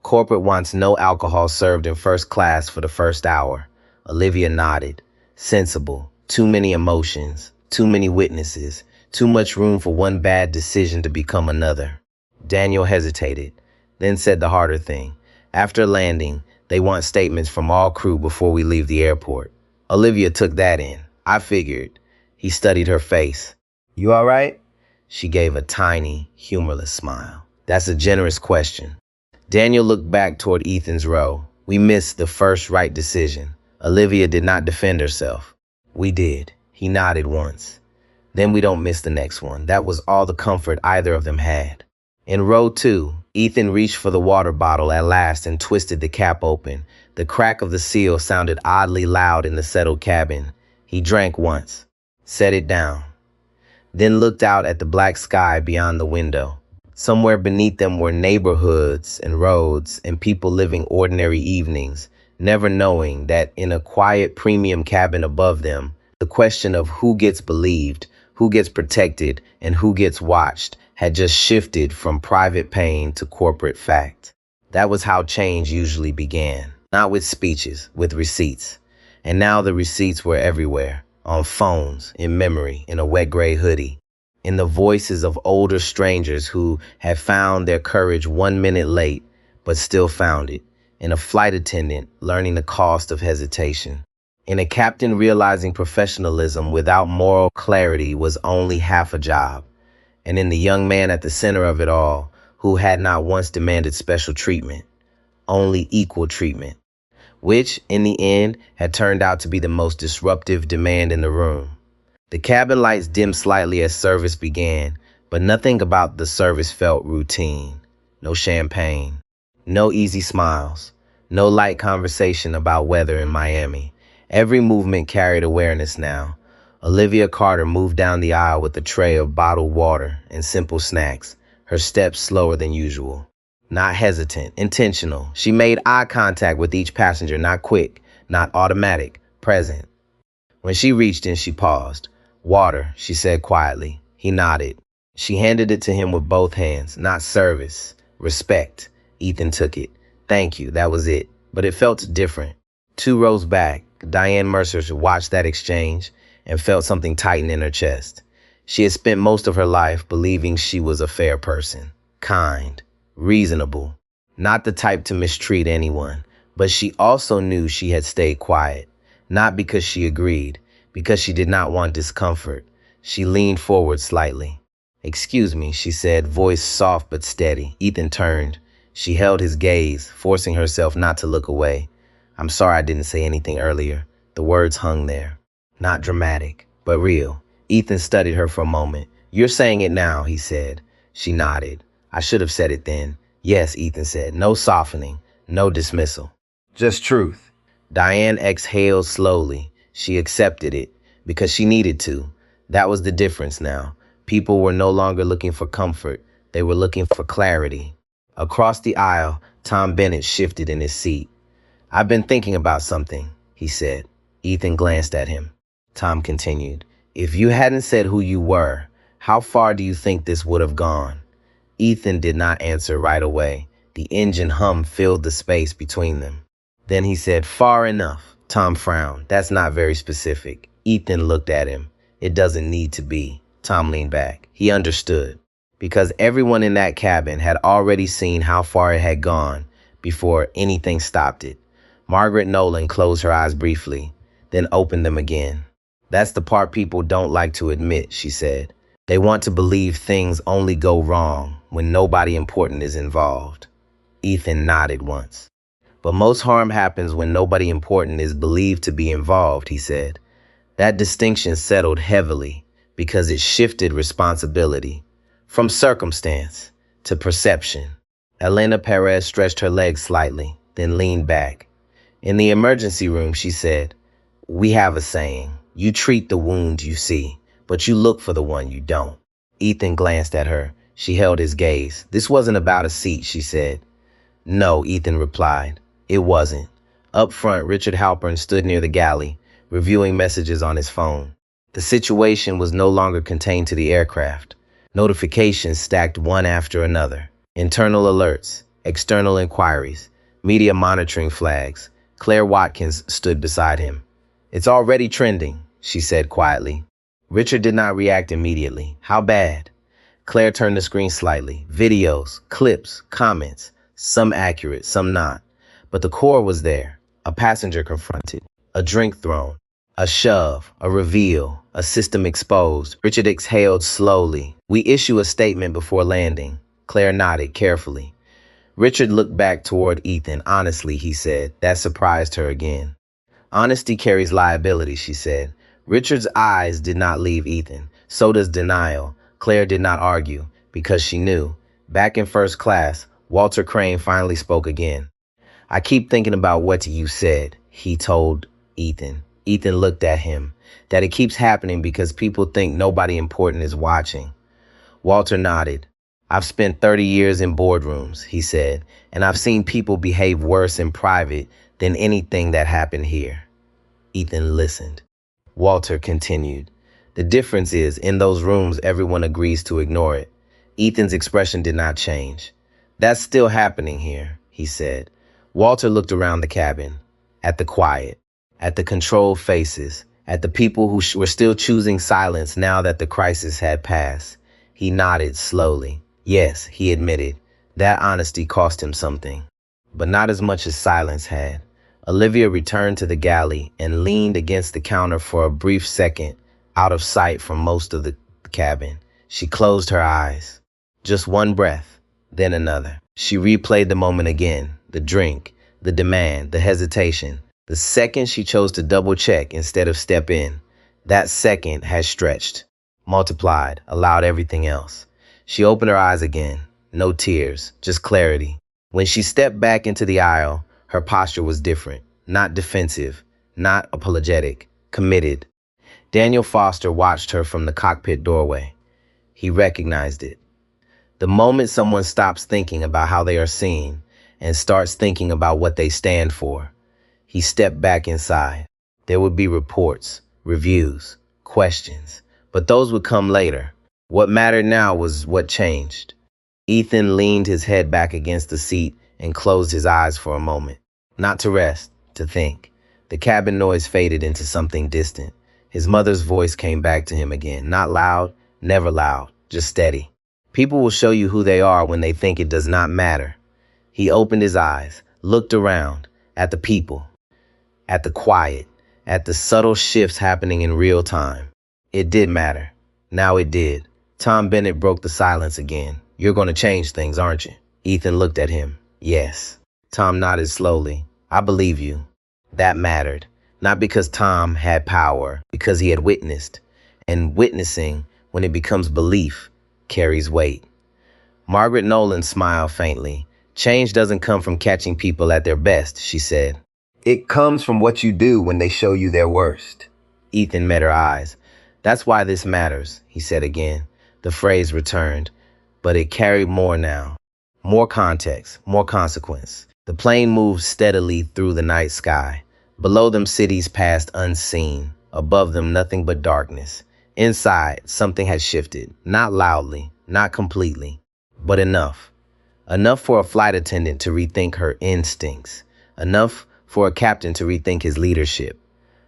Corporate wants no alcohol served in first class for the first hour. Olivia nodded. Sensible. Too many emotions. Too many witnesses. Too much room for one bad decision to become another. Daniel hesitated, then said the harder thing. After landing, they want statements from all crew before we leave the airport. Olivia took that in. I figured. He studied her face. You all right? She gave a tiny, humorless smile. That's a generous question. Daniel looked back toward Ethan's row. We missed the first right decision. Olivia did not defend herself. We did. He nodded once. Then we don't miss the next one. That was all the comfort either of them had. In row 2, Ethan reached for the water bottle at last and twisted the cap open. The crack of the seal sounded oddly loud in the settled cabin. He drank once, set it down, then looked out at the black sky beyond the window. Somewhere beneath them were neighborhoods and roads and people living ordinary evenings, never knowing that in a quiet premium cabin above them, the question of who gets believed, who gets protected, and who gets watched had just shifted from private pain to corporate fact. That was how change usually began, not with speeches, with receipts. And now the receipts were everywhere, on phones, in memory, in a wet gray hoodie, in the voices of older strangers who had found their courage 1 minute late, but still found it, in a flight attendant learning the cost of hesitation, in a captain realizing professionalism without moral clarity was only half a job, and in the young man at the center of it all who had not once demanded special treatment, only equal treatment, which, in the end, had turned out to be the most disruptive demand in the room. The cabin lights dimmed slightly as service began, but nothing about the service felt routine. No champagne, no easy smiles, no light conversation about weather in Miami. Every movement carried awareness now. Olivia Carter moved down the aisle with a tray of bottled water and simple snacks, her steps slower than usual. Not hesitant, intentional. She made eye contact with each passenger, not quick, not automatic, present. When she reached in, she paused. Water, she said quietly. He nodded. She handed it to him with both hands. Not service, respect. Ethan took it. Thank you, that was it. But it felt different. 2 rows back, Diane Mercer watched that exchange and felt something tighten in her chest. She had spent most of her life believing she was a fair person, kind, reasonable, not the type to mistreat anyone. But she also knew she had stayed quiet, not because she agreed, because she did not want discomfort. She leaned forward slightly. Excuse me, she said, voice soft but steady. Ethan turned. She held his gaze, forcing herself not to look away. I'm sorry I didn't say anything earlier. The words hung there. Not dramatic, but real. Ethan studied her for a moment. You're saying it now, he said. She nodded. I should have said it then. Yes, Ethan said. No softening, no dismissal. Just truth. Diane exhaled slowly. She accepted it because she needed to. That was the difference now. People were no longer looking for comfort. They were looking for clarity. Across the aisle, Tom Bennett shifted in his seat. I've been thinking about something, he said. Ethan glanced at him. Tom continued. If you hadn't said who you were, how far do you think this would have gone? Ethan did not answer right away. The engine hum filled the space between them. Then he said, far enough. Tom frowned. That's not very specific. Ethan looked at him. It doesn't need to be. Tom leaned back. He understood. Because everyone in that cabin had already seen how far it had gone before anything stopped it. Margaret Nolan closed her eyes briefly, then opened them again. That's the part people don't like to admit, she said. They want to believe things only go wrong when nobody important is involved. Ethan nodded once. But most harm happens when nobody important is believed to be involved, he said. That distinction settled heavily because it shifted responsibility from circumstance to perception. Elena Perez stretched her legs slightly, then leaned back. In the emergency room, she said, we have a saying, you treat the wound you see, but you look for the one you don't. Ethan glanced at her. She held his gaze. This wasn't about a seat, she said. No, Ethan replied. It wasn't. Up front, Richard Halpern stood near the galley, reviewing messages on his phone. The situation was no longer contained to the aircraft. Notifications stacked one after another. Internal alerts, external inquiries, media monitoring flags. Claire Watkins stood beside him. It's already trending, she said quietly. Richard did not react immediately. How bad? Claire turned the screen slightly. Videos, clips, comments, some accurate, some not. But the core was there. A passenger confronted, a drink thrown, a shove, a reveal, a system exposed. Richard exhaled slowly. We issue a statement before landing. Claire nodded carefully. Richard looked back toward Ethan. Honestly, he said. That surprised her again. Honesty carries liability, she said. Richard's eyes did not leave Ethan. So does denial. Claire did not argue, because she knew. Back in first class, Walter Crane finally spoke again. I keep thinking about what you said, he told Ethan. Ethan looked at him. That it keeps happening because people think nobody important is watching. Walter nodded. I've spent 30 years in boardrooms, he said, and I've seen people behave worse in private than anything that happened here. Ethan listened. Walter continued. The difference is, in those rooms, everyone agrees to ignore it. Ethan's expression did not change. That's still happening here, he said. Walter looked around the cabin, at the quiet, at the controlled faces, at the people who were still choosing silence now that the crisis had passed. He nodded slowly. Yes, he admitted. That honesty cost him something, but not as much as silence had. Olivia returned to the galley and leaned against the counter for a brief second, out of sight from most of the cabin. She closed her eyes. Just one breath, then another. She replayed the moment again, the drink, the demand, the hesitation. The second she chose to double check instead of step in, that second had stretched, multiplied, allowed everything else. She opened her eyes again. No tears, just clarity. When she stepped back into the aisle, her posture was different. Not defensive, not apologetic, committed. Daniel Foster watched her from the cockpit doorway. He recognized it. The moment someone stops thinking about how they are seen and starts thinking about what they stand for, he stepped back inside. There would be reports, reviews, questions, but those would come later. What mattered now was what changed. Ethan leaned his head back against the seat and closed his eyes for a moment. Not to rest, to think. The cabin noise faded into something distant. His mother's voice came back to him again. Not loud, never loud, just steady. People will show you who they are when they think it does not matter. He opened his eyes, looked around, at the people, at the quiet, at the subtle shifts happening in real time. It did matter. Now it did. Tom Bennett broke the silence again. You're going to change things, aren't you? Ethan looked at him. Yes. Tom nodded slowly. I believe you. That mattered. Not because Tom had power, because he had witnessed. And witnessing, when it becomes belief, carries weight. Margaret Nolan smiled faintly. Change doesn't come from catching people at their best, she said. It comes from what you do when they show you their worst. Ethan met her eyes. That's why this matters, he said again. The phrase returned, but it carried more now. More context, more consequence. The plane moved steadily through the night sky. Below them, cities passed unseen. Above them, nothing but darkness. Inside, something had shifted. Not loudly, not completely, but enough. Enough for a flight attendant to rethink her instincts. Enough for a captain to rethink his leadership.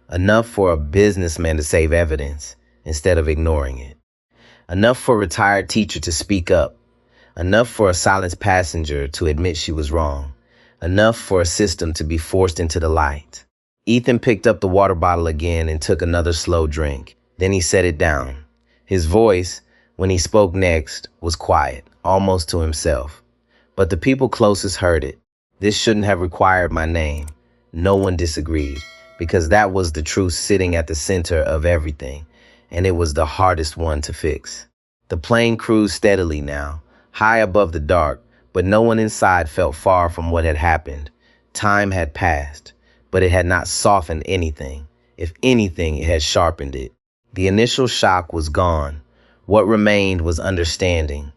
Enough for a businessman to save evidence instead of ignoring it. Enough for a retired teacher to speak up. Enough for a silenced passenger to admit she was wrong. Enough for a system to be forced into the light. Ethan picked up the water bottle again and took another slow drink. Then he set it down. His voice, when he spoke next, was quiet, almost to himself. But the people closest heard it. This shouldn't have required my name. No one disagreed, because that was the truth sitting at the center of everything, and it was the hardest one to fix. The plane cruised steadily now, high above the dark, but no one inside felt far from what had happened. Time had passed, but it had not softened anything. If anything, it had sharpened it. The initial shock was gone. What remained was understanding,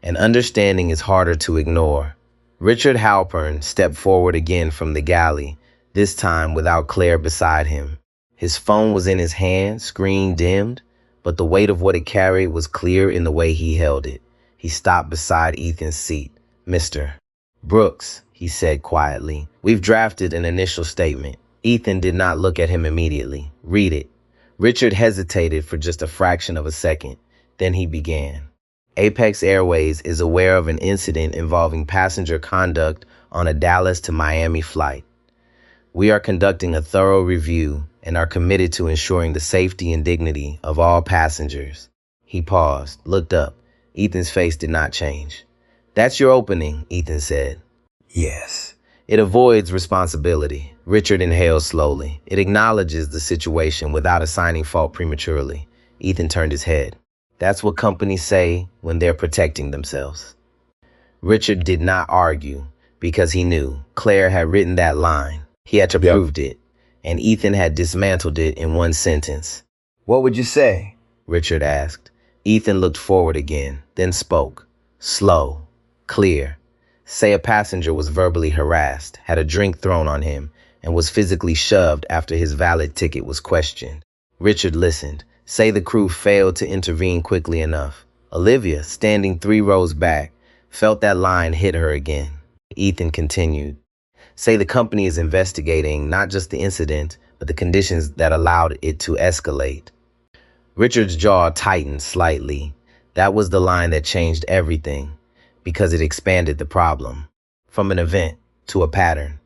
and understanding is harder to ignore. Richard Halpern stepped forward again from the galley, this time without Claire beside him. His phone was in his hand, screen dimmed, but the weight of what it carried was clear in the way he held it. He stopped beside Ethan's seat, Mr. Brooks, he said quietly, we've drafted an initial statement. Ethan did not look at him immediately. Read it. Richard hesitated for just a fraction of a second. Then he began. Apex Airways is aware of an incident involving passenger conduct on a Dallas to Miami flight. We are conducting a thorough review and are committed to ensuring the safety and dignity of all passengers. He paused, looked up. Ethan's face did not change. That's your opening, Ethan said. Yes. It avoids responsibility. Richard inhaled slowly. It acknowledges the situation without assigning fault prematurely. Ethan turned his head. That's what companies say when they're protecting themselves. Richard did not argue because he knew Claire had written that line. He had approved it, and Ethan had dismantled it in one sentence. What would you say? Richard asked. Ethan looked forward again, then spoke. Slow, clear. Say a passenger was verbally harassed, had a drink thrown on him, and was physically shoved after his valid ticket was questioned. Richard listened. Say the crew failed to intervene quickly enough. Olivia, standing 3 rows back, felt that line hit her again. Ethan continued. Say the company is investigating not just the incident, but the conditions that allowed it to escalate. Richard's jaw tightened slightly. That was the line that changed everything, because it expanded the problem. From an event to a pattern.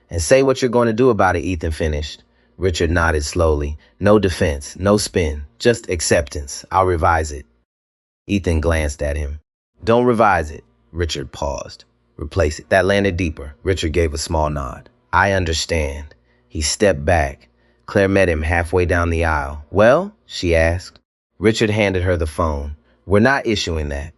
And say what you're going to do about it, Ethan finished. Richard nodded slowly. No defense, no spin, just acceptance. I'll revise it. Ethan glanced at him. Don't revise it. Richard paused. Replace it. That landed deeper. Richard gave a small nod. I understand. He stepped back. Claire met him halfway down the aisle. Well, she asked. Richard handed her the phone. We're not issuing that.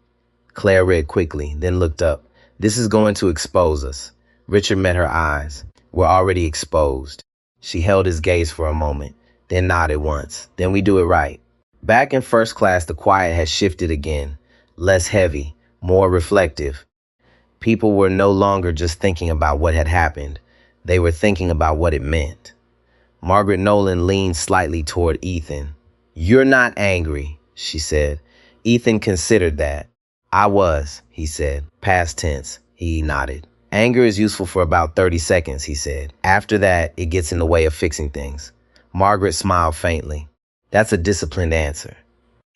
Claire read quickly, then looked up. This is going to expose us. Richard met her eyes. We're already exposed. She held his gaze for a moment, then nodded once. Then we do it right. Back in first class, the quiet had shifted again. Less heavy, more reflective. People were no longer just thinking about what had happened. They were thinking about what it meant. Margaret Nolan leaned slightly toward Ethan. You're not angry, she said. Ethan considered that. I was, he said. Past tense. He nodded. Anger is useful for about 30 seconds, he said. After that, it gets in the way of fixing things. Margaret smiled faintly. That's a disciplined answer.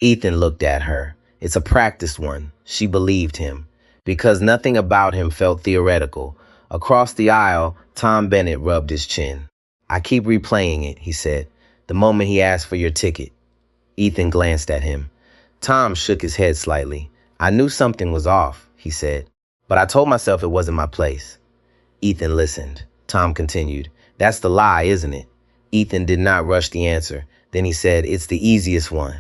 Ethan looked at her. It's a practiced one. She believed him. Because nothing about him felt theoretical. Across the aisle, Tom Bennett rubbed his chin. I keep replaying it, he said. The moment he asked for your ticket. Ethan glanced at him. Tom shook his head slightly. I knew something was off, he said. But I told myself it wasn't my place. Ethan listened. Tom continued. That's the lie, isn't it? Ethan did not rush the answer. Then he said, it's the easiest one.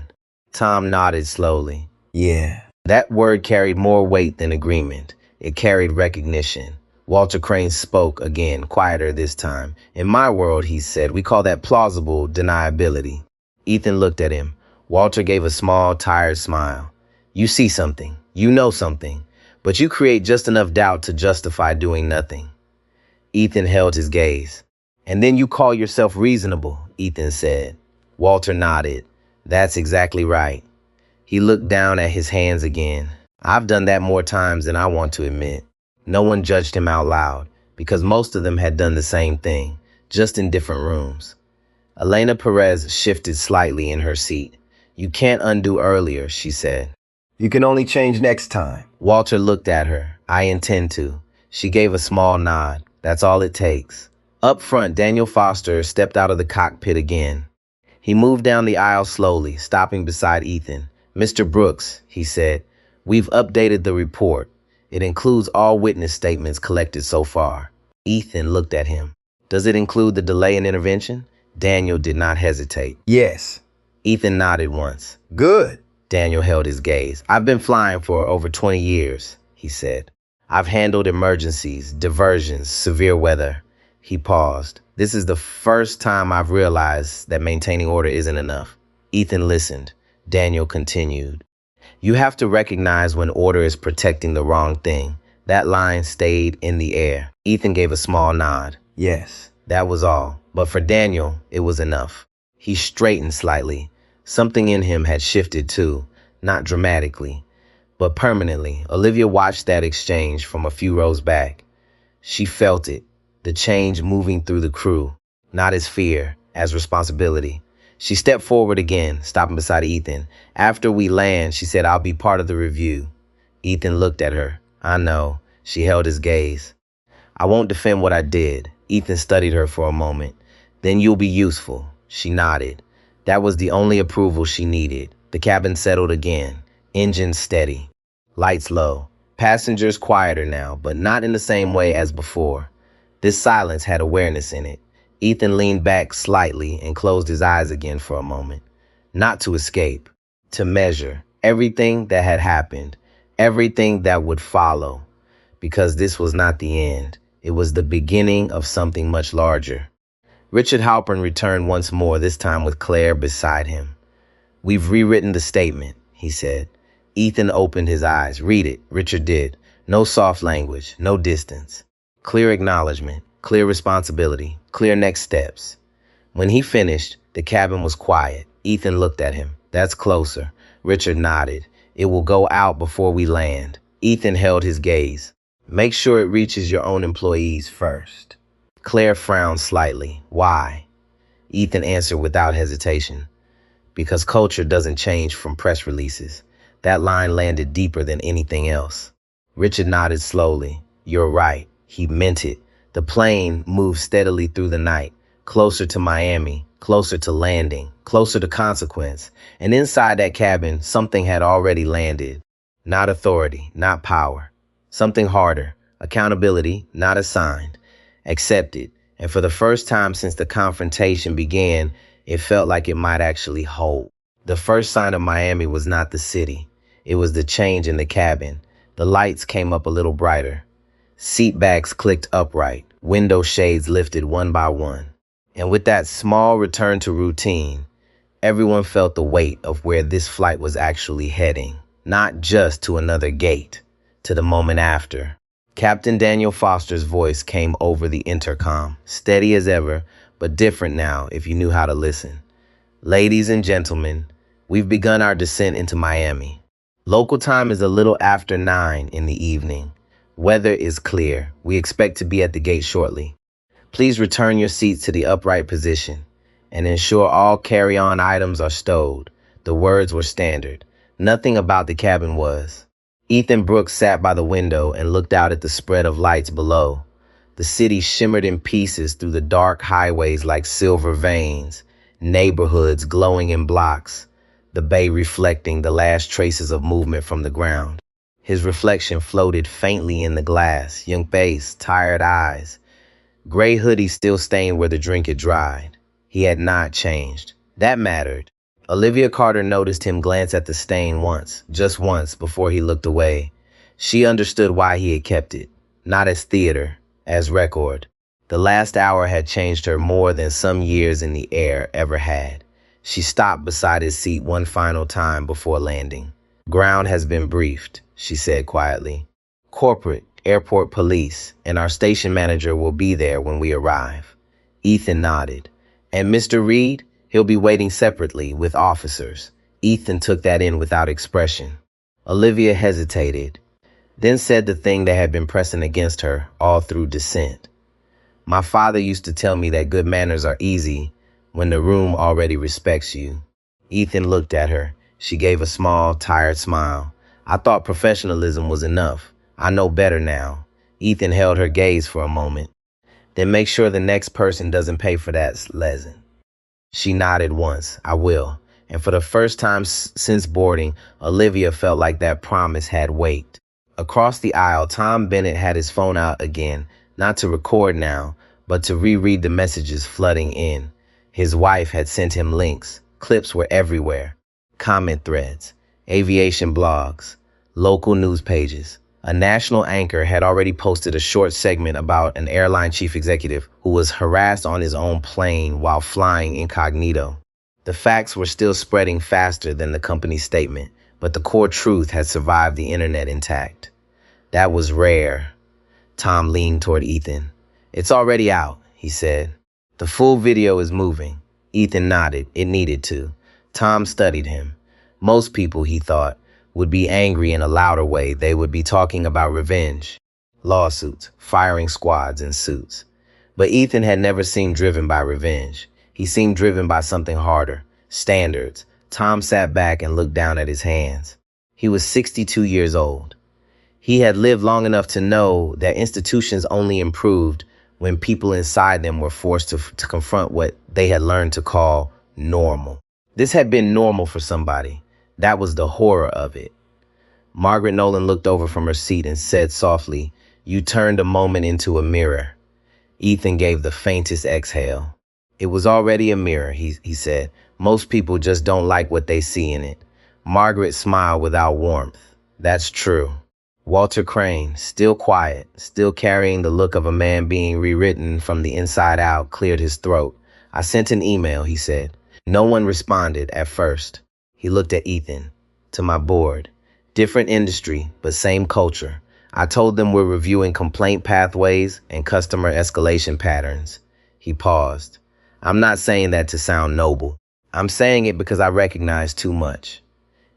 Tom nodded slowly. Yeah. That word carried more weight than agreement. It carried recognition. Walter Crane spoke again, quieter this time. In my world, he said, we call that plausible deniability. Ethan looked at him. Walter gave a small, tired smile. You see something. You know something. But you create just enough doubt to justify doing nothing. Ethan held his gaze. And then you call yourself reasonable, Ethan said. Walter nodded. That's exactly right. He looked down at his hands again. I've done that more times than I want to admit. No one judged him out loud, because most of them had done the same thing, just in different rooms. Elena Perez shifted slightly in her seat. You can't undo earlier, she said. You can only change next time. Walter looked at her. I intend to. She gave a small nod. That's all it takes. Up front, Daniel Foster stepped out of the cockpit again. He moved down the aisle slowly, stopping beside Ethan. Mr. Brooks, he said, we've updated the report. It includes all witness statements collected so far. Ethan looked at him. Does it include the delay in intervention? Daniel did not hesitate. Yes. Ethan nodded once. Good. Daniel held his gaze. I've been flying for over 20 years, he said. I've handled emergencies, diversions, severe weather. He paused. This is the first time I've realized that maintaining order isn't enough. Ethan listened. Daniel continued. You have to recognize when order is protecting the wrong thing. That line stayed in the air. Ethan gave a small nod. Yes. That was all. But for Daniel, it was enough. He straightened slightly. Something in him had shifted too, not dramatically, but permanently. Olivia watched that exchange from a few rows back. She felt it, the change moving through the crew, not as fear, as responsibility. She stepped forward again, stopping beside Ethan. After we land, she said, I'll be part of the review. Ethan looked at her. I know. She held his gaze. I won't defend what I did. Ethan studied her for a moment. Then you'll be useful. She nodded. That was the only approval she needed. The cabin settled again. Engines steady. Lights low. Passengers quieter now, but not in the same way as before. This silence had awareness in it. Ethan leaned back slightly and closed his eyes again for a moment. Not to escape. To measure everything that had happened. Everything that would follow. Because this was not the end. It was the beginning of something much larger. Richard Halpern returned once more, this time with Claire beside him. We've rewritten the statement, he said. Ethan opened his eyes. Read it. Richard did. No soft language, no distance. Clear acknowledgement, clear responsibility, clear next steps. When he finished, the cabin was quiet. Ethan looked at him. That's closer. Richard nodded. It will go out before we land. Ethan held his gaze. Make sure it reaches your own employees first. Claire frowned slightly. Why? Ethan answered without hesitation. Because culture doesn't change from press releases. That line landed deeper than anything else. Richard nodded slowly. You're right. He meant it. The plane moved steadily through the night, closer to Miami, closer to landing, closer to consequence. And inside that cabin, something had already landed. Not authority, not power. Something harder. Accountability, not assigned. Accepted. And for the first time since the confrontation began, it felt like it might actually hold. The first sign of Miami was not the city. It was the change in the cabin. The lights came up a little brighter. Seat backs clicked upright. Window shades lifted one by one. And with that small return to routine, everyone felt the weight of where this flight was actually heading. Not just to another gate, to the moment after. Captain Daniel Foster's voice came over the intercom, steady as ever, but different now if you knew how to listen. Ladies and gentlemen, we've begun our descent into Miami. Local time is a little after 9 in the evening. Weather is clear. We expect to be at the gate shortly. Please return your seats to the upright position and ensure all carry-on items are stowed. The words were standard. Nothing about the cabin was. Ethan Brooks sat by the window and looked out at the spread of lights below. The city shimmered in pieces through the dark highways like silver veins, neighborhoods glowing in blocks, the bay reflecting the last traces of movement from the ground. His reflection floated faintly in the glass, young face, tired eyes. Gray hoodie still stained where the drink had dried. He had not changed. That mattered. Olivia Carter noticed him glance at the stain once, just once, before he looked away. She understood why he had kept it. Not as theater, as record. The last hour had changed her more than some years in the air ever had. She stopped beside his seat one final time before landing. Ground has been briefed, she said quietly. Corporate, airport police, and our station manager will be there when we arrive. Ethan nodded. And Mr. Reed? He'll be waiting separately with officers. Ethan took that in without expression. Olivia hesitated, then said the thing that had been pressing against her all through descent. My father used to tell me that good manners are easy when the room already respects you. Ethan looked at her. She gave a small, tired smile. I thought professionalism was enough. I know better now. Ethan held her gaze for a moment. Then make sure the next person doesn't pay for that lesson. She nodded once. I will. And for the first time since boarding, Olivia felt like that promise had weight. Across the aisle, Tom Bennett had his phone out again, not to record now, but to reread the messages flooding in. His wife had sent him links. Clips were everywhere. Comment threads, aviation blogs, local news pages. A national anchor had already posted a short segment about an airline chief executive who was harassed on his own plane while flying incognito. The facts were still spreading faster than the company's statement, but the core truth had survived the internet intact. That was rare. Tom leaned toward Ethan. It's already out, he said. The full video is moving. Ethan nodded. It needed to. Tom studied him. Most people, he thought, would be angry in a louder way. They would be talking about revenge, lawsuits, firing squads, and suits. But Ethan had never seemed driven by revenge. He seemed driven by something harder, standards. Tom sat back and looked down at his hands. He was 62 years old. He had lived long enough to know that institutions only improved when people inside them were forced to confront what they had learned to call normal. This had been normal for somebody. That was the horror of it. Margaret Nolan looked over from her seat and said softly, "You turned a moment into a mirror." Ethan gave the faintest exhale. "It was already a mirror," he said. "Most people just don't like what they see in it." Margaret smiled without warmth. "That's true." Walter Crane, still quiet, still carrying the look of a man being rewritten from the inside out, cleared his throat. "I sent an email," he said. "No one responded at first." He looked at Ethan. "To my board. Different industry, but same culture. I told them we're reviewing complaint pathways and customer escalation patterns." He paused. "I'm not saying that to sound noble. I'm saying it because I recognize too much."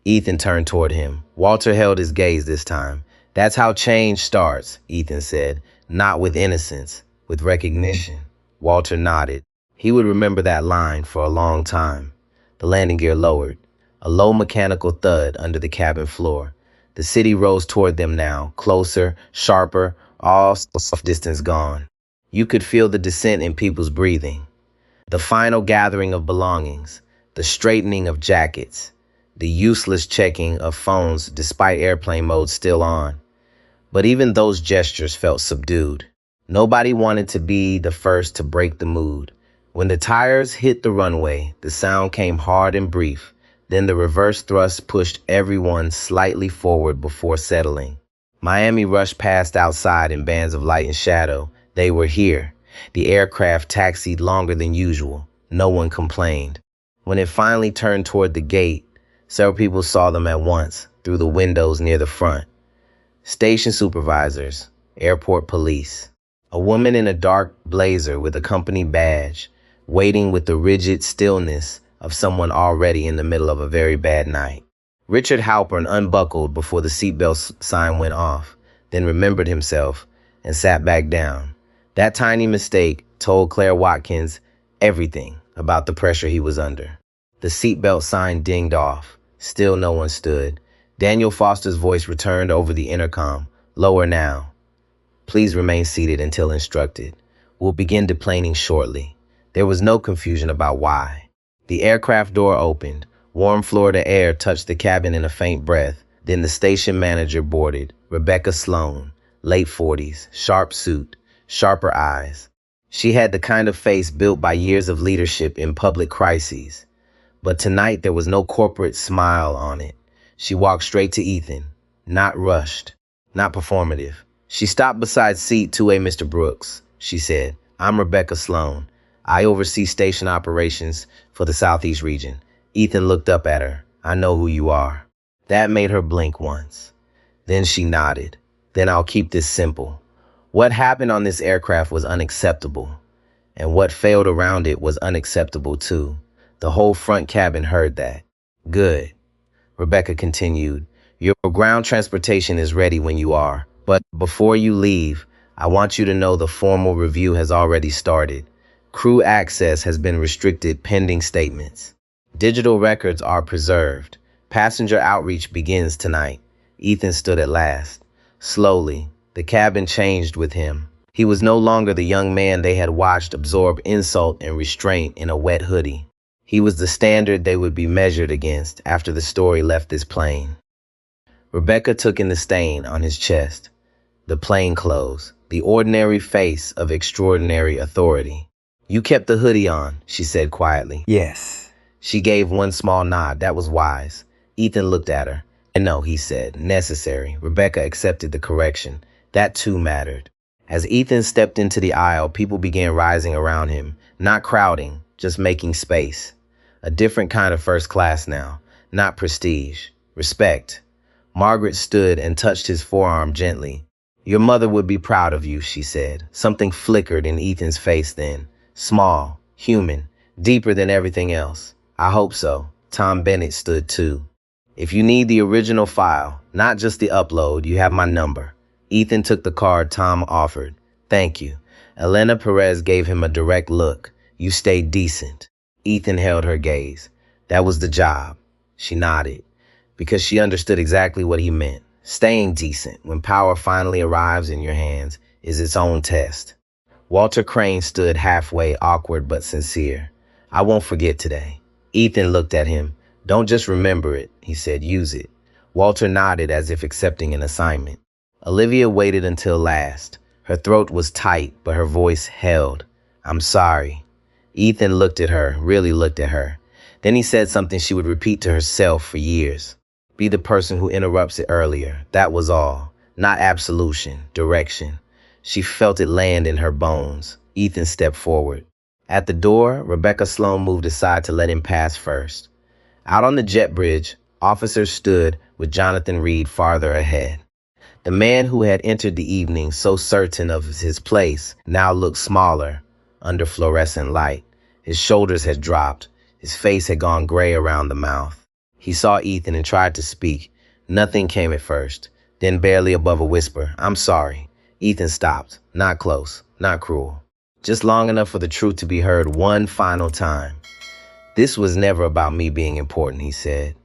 Ethan turned toward him. Walter held his gaze this time. "That's how change starts," Ethan said. "Not with innocence, with recognition." Walter nodded. He would remember that line for a long time. The landing gear lowered. A low mechanical thud under the cabin floor. The city rose toward them now, closer, sharper, all soft distance gone. You could feel the descent in people's breathing. The final gathering of belongings, the straightening of jackets, the useless checking of phones despite airplane mode still on. But even those gestures felt subdued. Nobody wanted to be the first to break the mood. When the tires hit the runway, the sound came hard and brief. Then the reverse thrust pushed everyone slightly forward before settling. Miami rushed past outside in bands of light and shadow. They were here. The aircraft taxied longer than usual. No one complained. When it finally turned toward the gate, several people saw them at once, through the windows near the front. Station supervisors, airport police. A woman in a dark blazer with a company badge, waiting with the rigid stillness of someone already in the middle of a very bad night. Richard Halpern unbuckled before the seatbelt sign went off, then remembered himself and sat back down. That tiny mistake told Claire Watkins everything about the pressure he was under. The seatbelt sign dinged off. Still no one stood. Daniel Foster's voice returned over the intercom. "Lower now. Please remain seated until instructed. We'll begin deplaning shortly." There was no confusion about why. The aircraft door opened. Warm Florida air touched the cabin in a faint breath. Then the station manager boarded. Rebecca Sloan, late 40s, sharp suit, sharper eyes. She had the kind of face built by years of leadership in public crises. But tonight there was no corporate smile on it. She walked straight to Ethan, not rushed, not performative. She stopped beside seat 2A. "Mr. Brooks," she said. "I'm Rebecca Sloan. I oversee station operations for the Southeast region." Ethan looked up at her. "I know who you are." That made her blink once. Then she nodded. "Then I'll keep this simple. What happened on this aircraft was unacceptable. And what failed around it was unacceptable too. The whole front cabin heard that." "Good," Rebecca continued. "Your ground transportation is ready when you are. But before you leave, I want you to know the formal review has already started. Crew access has been restricted pending statements. Digital records are preserved. Passenger outreach begins tonight." Ethan stood at last. Slowly, the cabin changed with him. He was no longer the young man they had watched absorb insult and restraint in a wet hoodie. He was the standard they would be measured against after the story left this plane. Rebecca took in the stain on his chest, the plain clothes, the ordinary face of extraordinary authority. "You kept the hoodie on," she said quietly. Yes. She gave one small nod. That was wise. Ethan looked at her. "No," he said. "Necessary." Rebecca accepted the correction. That too mattered. As Ethan stepped into the aisle, people began rising around him, not crowding, just making space. A different kind of first class now, not prestige, respect. Margaret stood and touched his forearm gently. "Your mother would be proud of you," she said. Something flickered in Ethan's face then. Small, human, deeper than everything else. "I hope so." Tom Bennett stood too. If you need the original file, not just the upload, you have my number. Ethan took the card Tom offered. Thank you. Elena Perez gave him a direct look. You stayed decent. Ethan held her gaze. That was the job. She nodded, because she understood exactly what he meant. Staying decent, when power finally arrives in your hands, is its own test. Walter Crane stood halfway, awkward but sincere. I won't forget today. Ethan looked at him. Don't just remember it, he said, use it. Walter nodded as if accepting an assignment. Olivia waited until last. Her throat was tight, but her voice held. I'm sorry. Ethan looked at her, really looked at her. Then he said something she would repeat to herself for years. Be the person who interrupts it earlier. That was all. Not absolution, direction. She felt it land in her bones. Ethan stepped forward. At the door, Rebecca Sloan moved aside to let him pass first. Out on the jet bridge, officers stood with Jonathan Reed farther ahead. The man who had entered the evening so certain of his place now looked smaller under fluorescent light. His shoulders had dropped. His face had gone gray around the mouth. He saw Ethan and tried to speak. Nothing came at first. Then barely above a whisper, I'm sorry. Ethan stopped. Not close, not cruel. Just long enough for the truth to be heard one final time. This was never about me being important, he said.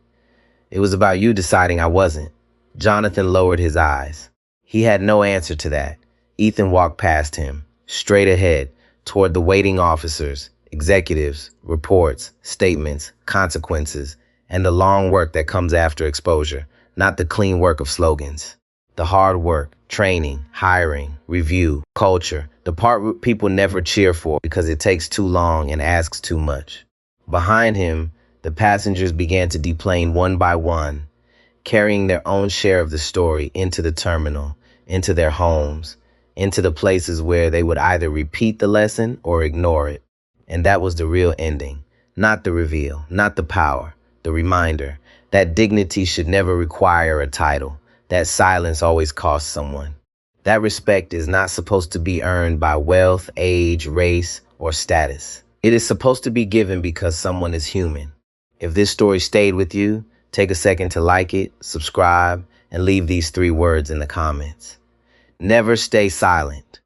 It was about you deciding I wasn't. Jonathan lowered his eyes. He had no answer to that. Ethan walked past him, straight ahead, toward the waiting officers, executives, reports, statements, consequences, and the long work that comes after exposure, not the clean work of slogans. The hard work, training, hiring, review, culture, the part people never cheer for because it takes too long and asks too much. Behind him, the passengers began to deplane one by one, carrying their own share of the story into the terminal, into their homes, into the places where they would either repeat the lesson or ignore it. And that was the real ending, not the reveal, not the power, the reminder that dignity should never require a title, that silence always costs someone. That respect is not supposed to be earned by wealth, age, race, or status. It is supposed to be given because someone is human. If this story stayed with you, take a second to like it, subscribe, and leave these 3 words in the comments. Never stay silent.